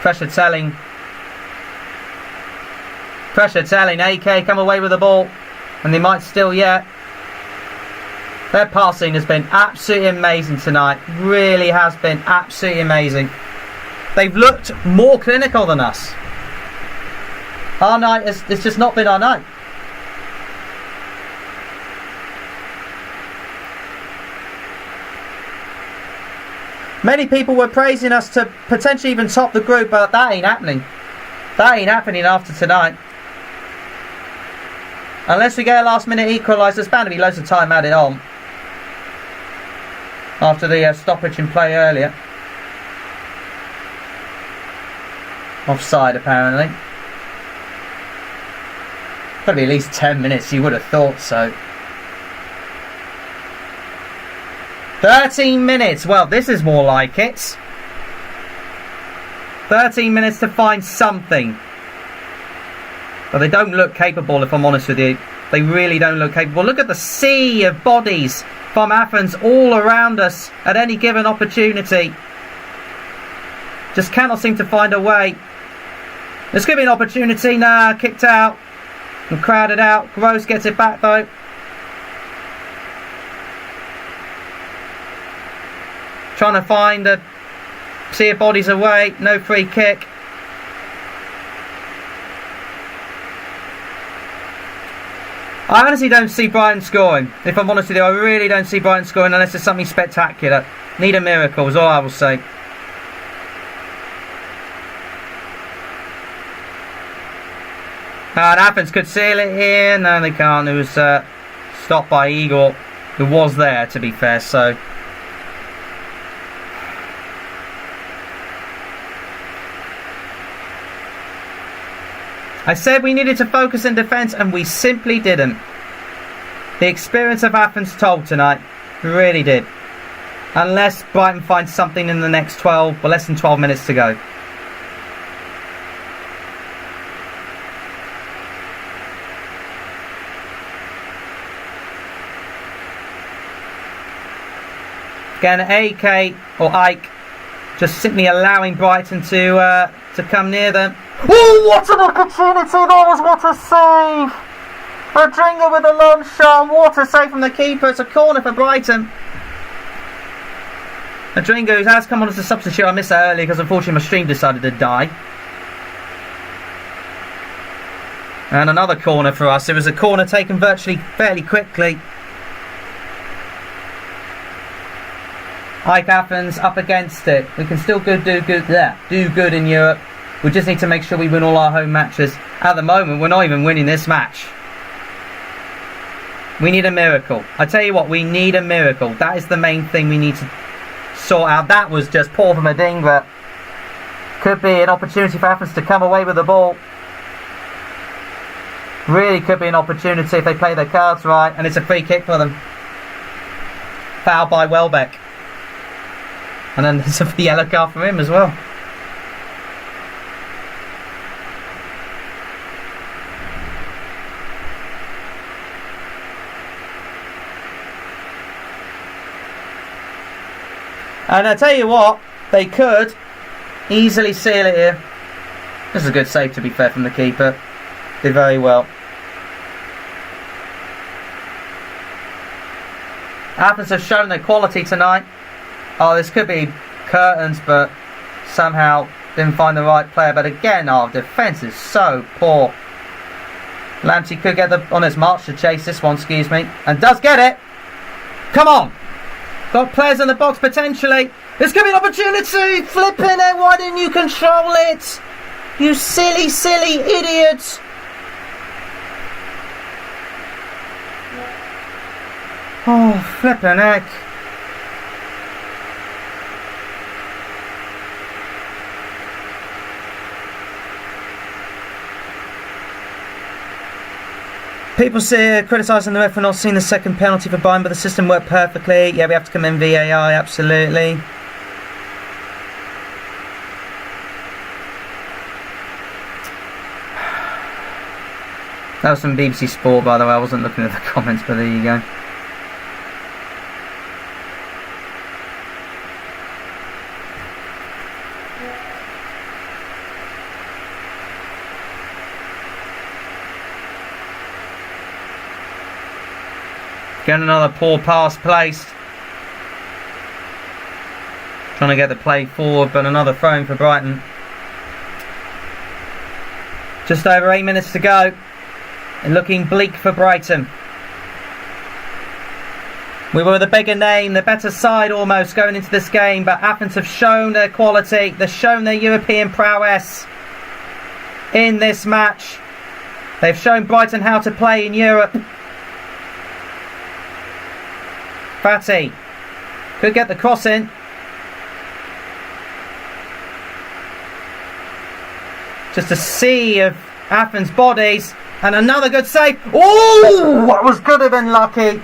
Pressure telling. AEK come away with the ball. And they might still yet. Their passing has been absolutely amazing tonight. Really has been absolutely amazing. They've looked more clinical than us. Our night it's just not been our night. Many people were praising us to potentially even top the group, but that ain't happening. That ain't happening after tonight. Unless we get a last minute equaliser, there's bound to be loads of time added on. After the stoppage in play earlier. Offside apparently. Got to be at least 10 minutes, you would have thought so. 13 minutes, well this is more like it. 13 minutes to find something. But they don't look capable, if I'm honest with you. They really don't look capable. Look at the sea of bodies from Athens all around us at any given opportunity. Just cannot seem to find a way. There's going to be an opportunity. Nah, kicked out and crowded out. Gross gets it back though. Trying to find a sea of bodies away. No free kick. I honestly don't see Brighton scoring. If I'm honest with you, I really don't see Brighton scoring unless there's something spectacular. Need a miracle is all I will say. And Athens could seal it here. No, they can't. It was stopped by Igor, who was there, to be fair. So I said we needed to focus in defence, and we simply didn't. The experience of Athens told tonight. Really did. Unless Brighton finds something in the next 12, or less than 12 minutes to go. Again, AEK or Ike just simply allowing Brighton to come near them. Oh, what an opportunity! That was what a save! Rodrigo with a long shot. What a save from the keeper. It's a corner for Brighton. Rodrigo has come on as a substitute. I missed that earlier because unfortunately my stream decided to die. And another corner for us. It was a corner taken virtually fairly quickly. Ike Athens up against it. We can still do good in Europe. We just need to make sure we win all our home matches. At the moment, we're not even winning this match. We need a miracle. I tell you what, we need a miracle. That is the main thing we need to sort out. That was just poor from Adingra. Could be an opportunity for Athens to come away with the ball. Really could be an opportunity if they play their cards right. And it's a free kick for them. Foul by Welbeck. And then there's a yellow card for him as well. And I tell you what, they could easily seal it here. This is a good save, to be fair, from the keeper. Did very well. Athens have shown their quality tonight. Oh, this could be curtains, but somehow didn't find the right player. But again, our defence is so poor. Lamptey could get on his march to chase this one, excuse me. And does get it. Come on. Got players in the box potentially. This could be an opportunity. Flipping it. Why didn't you control it? You silly, silly idiots. Oh, flipping heck. People say criticising the ref for not seeing the second penalty for Brighton, but the system worked perfectly. Yeah, we have to commend VAR, absolutely. That was some BBC Sport, by the way. I wasn't looking at the comments, but there you go. Getting another poor pass placed. Trying to get the play forward, but another throw-in for Brighton. Just over 8 minutes to go. And looking bleak for Brighton. We were the bigger name, the better side almost going into this game, but Athens have shown their quality. They've shown their European prowess in this match. They've shown Brighton how to play in Europe. Fatty could get the cross in. Just a sea of Athens bodies. And another good save. Oh, that was good have been lucky.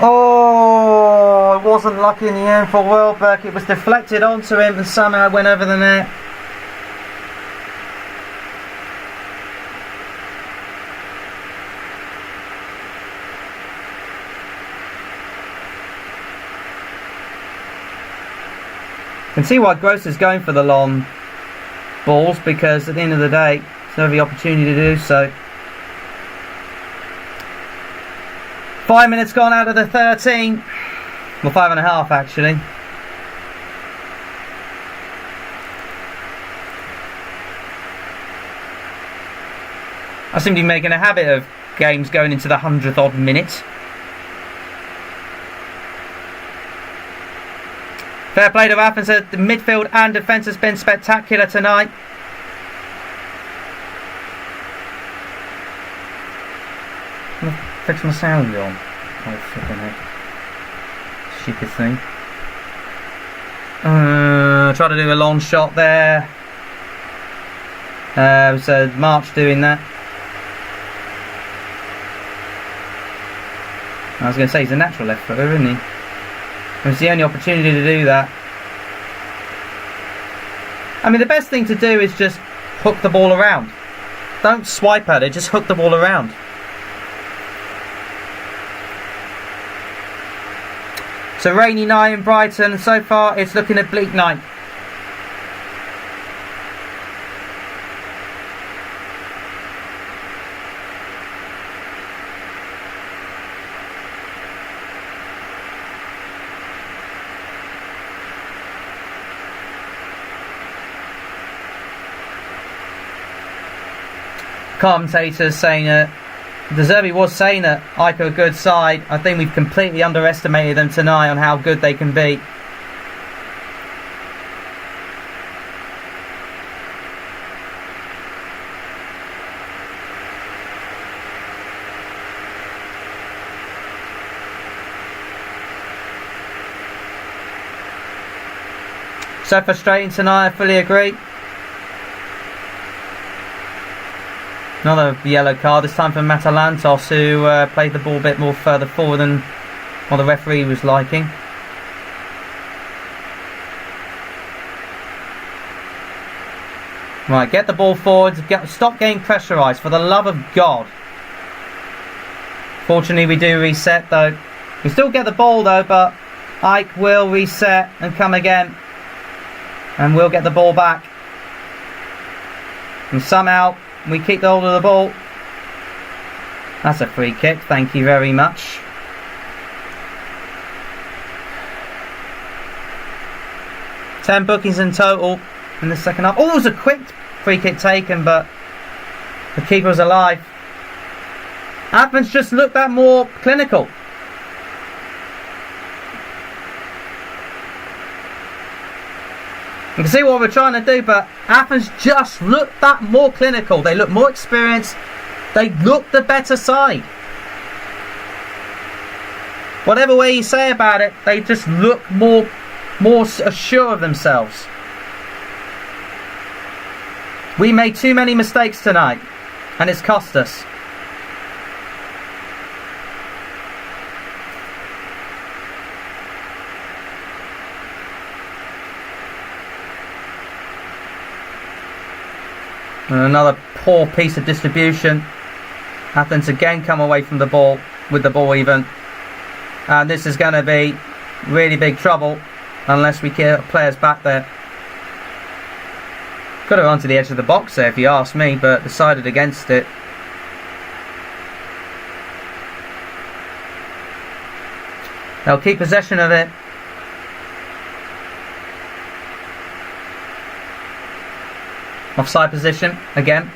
Oh, it wasn't lucky in the end for Welbeck. It was deflected onto him and somehow went over the net. You can see why Gross is going for the long balls, because at the end of the day, it's never the opportunity to do so. 5 minutes gone out of the 13. Well, 5.5 actually. I seem to be making a habit of games going into the 100th odd minute. Fair play to Athens. The midfield and defence has been spectacular tonight. Fix my sound on. Oh, flipping heck. Stupid thing. Try to do a long shot there. So March doing that. I was going to say he's a natural left footer, isn't he? It was the only opportunity to do that. I mean, the best thing to do is just hook the ball around. Don't swipe at it, just hook the ball around. It's a rainy night in Brighton, and so far it's looking a bleak night. Commentators saying that De Zerbi was saying that AEK are a good side. I think we've completely underestimated them tonight on how good they can be. So frustrating tonight, I fully agree. Another yellow card, this time for Matalantos, who played the ball a bit more further forward than what the referee was liking. Right, get the ball forward, stop getting pressurised, for the love of God. Fortunately we do reset though. We still get the ball though, but AEK will reset and come again. And we'll get the ball back. And somehow we keep hold of the ball. That's a free kick, thank you very much. Ten bookings in total in the second half. Oh, it was a quick free kick taken, but the keeper was alive. Athens just looked that more clinical. You can see what we're trying to do, but Athens just looked that more clinical. They look more experienced. They look the better side. Whatever way you say about it, they just look more assured of themselves. We made too many mistakes tonight. and it's cost us. And another poor piece of distribution. Athens again come away from the ball, with the ball even. And this is going to be really big trouble unless we get players back there. Could have gone to the edge of the box there if you ask me, but decided against it. They'll keep possession of it. Offside position again.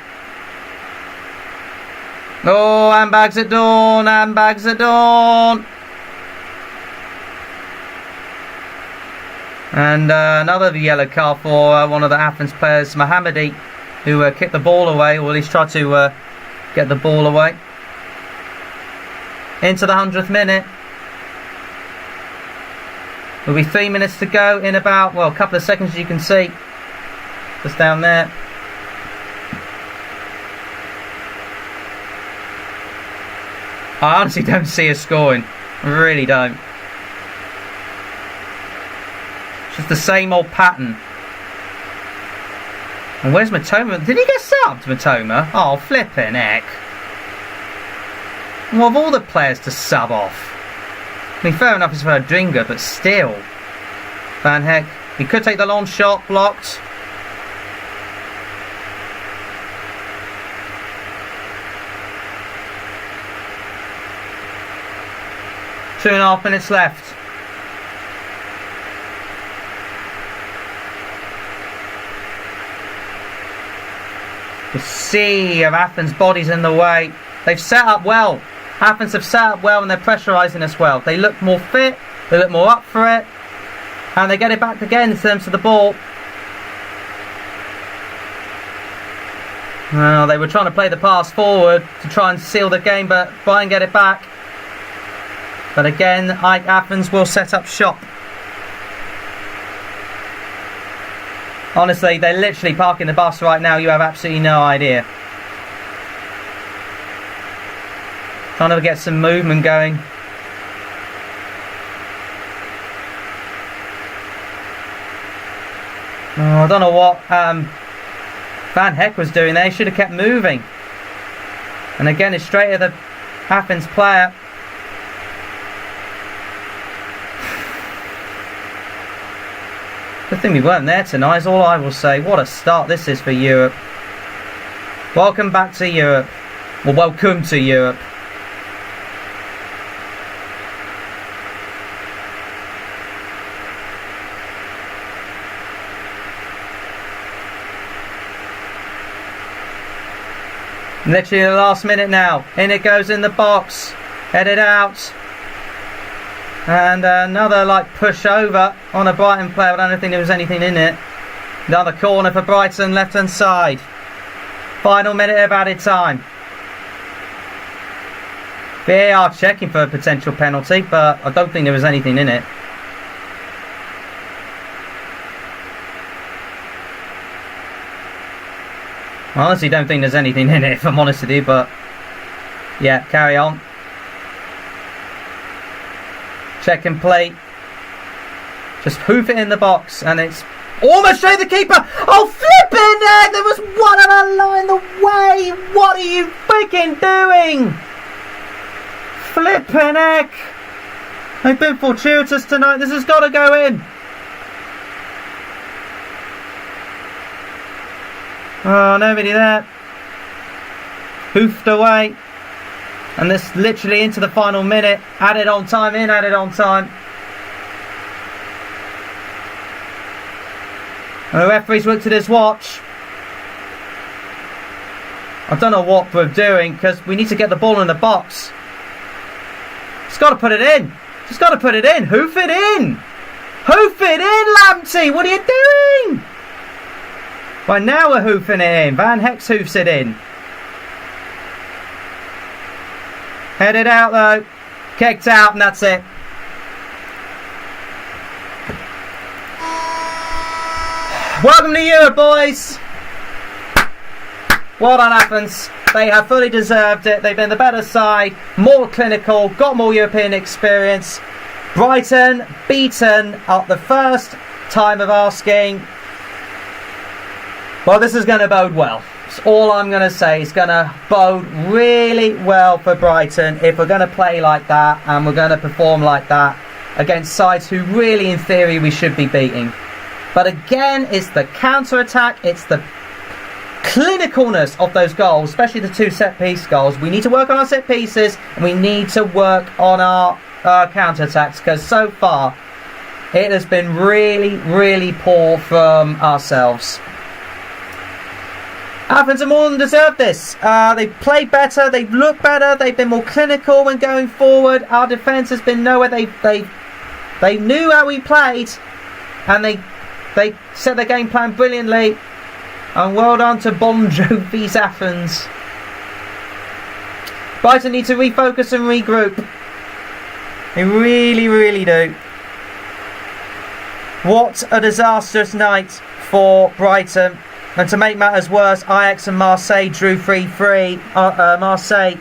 Oh, handbags at dawn, handbags at dawn. And another yellow card for one of the Athens players, Mohammedi, who kicked the ball away, or at least tried to get the ball away. Into the 100th minute. There'll be 3 minutes to go in about, well, a couple of seconds, you can see. Just down there. I honestly don't see us scoring. I really don't. It's just the same old pattern. And where's Matoma? Did he get subbed, Matoma? Oh, flipping heck. Well, of all the players to sub off. I mean, fair enough, it's for a Dringer, but still. Van Heck. He could take the long shot, blocked. Two and a half minutes left. The sea of Athens bodies in the way. They've set up well. Athens have set up well and they're pressurising us well. They look more fit, they look more up for it, and they get it back again in terms of the ball. Well, they were trying to play the pass forward to try and seal the game, but try and get it back. But again, AEK Athens will set up shop. Honestly, they're literally parking the bus right now. You have absolutely no idea. Trying to get some movement going. Oh, I don't know what Van Heck was doing there. He should have kept moving. And again, it's straight at the Athens player. Good thing we weren't there tonight is all I will say. What a start this is for Europe. Welcome back to Europe. Well, welcome to Europe. Literally the last minute now. In it goes in the box. Headed out. And another push over on a Brighton player. I don't think there was anything in it. Another corner for Brighton, left hand side. Final minute of added time. VAR checking for a potential penalty, but I don't think there was anything in it. I honestly don't think there's anything in it, if I'm honest with you, but yeah, carry on. Check and plate. Just hoof it in the box, and it's almost straight the keeper. Oh, flipping heck! There was one other line the way. What are you freaking doing? Flipping heck! They've been fortuitous tonight. This has got to go in. Oh, nobody there. Hoofed away. And this literally into the final minute. Added on time in, added on time. And the referee's looked at his watch. I don't know what we're doing because we need to get the ball in the box. Just got to put it in. Just got to put it in. Hoof it in. Hoof it in, Lamptey. What are you doing? Right, now we're hoofing it in. Van Hex hoofs it in. Headed out though. Kicked out, and that's it. Welcome to Europe, boys. Well done, Athens. They have fully deserved it. They've been the better side, more clinical, got more European experience. Brighton beaten at the first time of asking. Well, this is going to bode well. That's all I'm going to say. It's going to bode really well for Brighton if we're going to play like that and we're going to perform like that against sides who really, in theory, we should be beating. But again, it's the counter-attack, it's the clinicalness of those goals, especially the 2 set-piece goals. We need to work on our set-pieces and we need to work on our counter-attacks, because so far it has been really, really poor from ourselves. Athens have more than deserved this. They've played better, they've looked better, they've been more clinical when going forward. Our defence has been nowhere. They knew how we played and they set their game plan brilliantly. And well done to Bon Jovi's Athens. Brighton need to refocus and regroup. They really, really do. What a disastrous night for Brighton. And to make matters worse, Ajax and Marseille drew 3-3. Marseille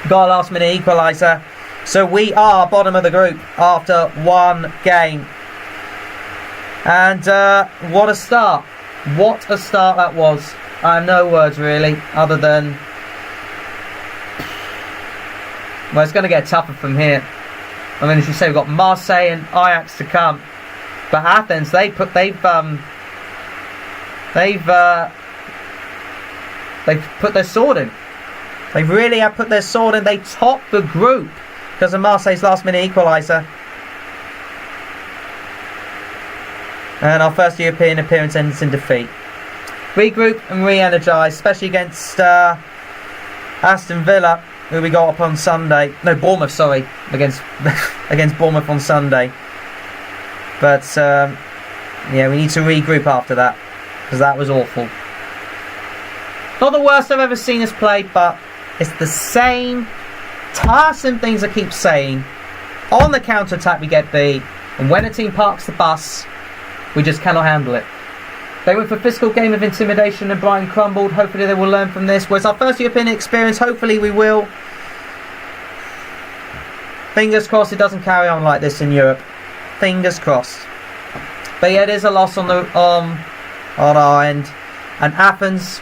got a last-minute equaliser. So we are bottom of the group after one game. And what a start. What a start that was. I have no words really, other than... Well, it's going to get tougher from here. I mean, as you say, we've got Marseille and Ajax to come. But Athens, they've put their sword in. They really have put their sword in. They topped the group because of Marseille's last-minute equaliser. And our first European appearance ends in defeat. Regroup and re-energise, especially against Aston Villa, who we got up on Sunday. No, Bournemouth, sorry, against Bournemouth on Sunday. But yeah, we need to regroup after that, because that was awful. Not the worst I've ever seen us play, but it's the same tiresome things I keep saying. On the counter-attack we get beat, and when a team parks the bus, we just cannot handle it. They went for a physical game of intimidation and Brighton crumbled. Hopefully they will learn from this. Well, it's our first European experience. Hopefully we will. Fingers crossed it doesn't carry on like this in Europe. Fingers crossed. But yeah, it is a loss on our end. And Athens,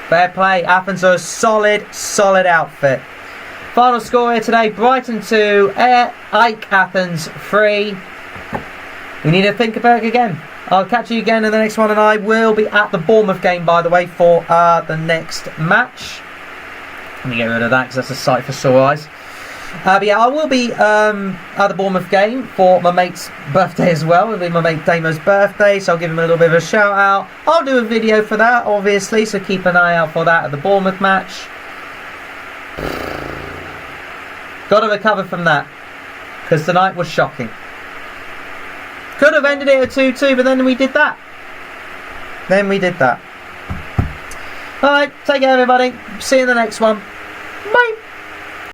fair play. Athens are a solid outfit. Final score here today: Brighton 2, AEK Athens 3. We need to think about it again. I'll catch you again in the next one, and I will be at the Bournemouth game, by the way, for the next match. Let me get rid of that because that's a sight for sore eyes. But yeah, I will be at the Bournemouth game for my mate's birthday as well. It'll be my mate Damo's birthday, so I'll give him a little bit of a shout out. I'll do a video for that, obviously, so keep an eye out for that at the Bournemouth match. Got to recover from that, because tonight was shocking. Could have ended it at 2-2, but then we did that. Alright, take care everybody. See you in the next one. Bye.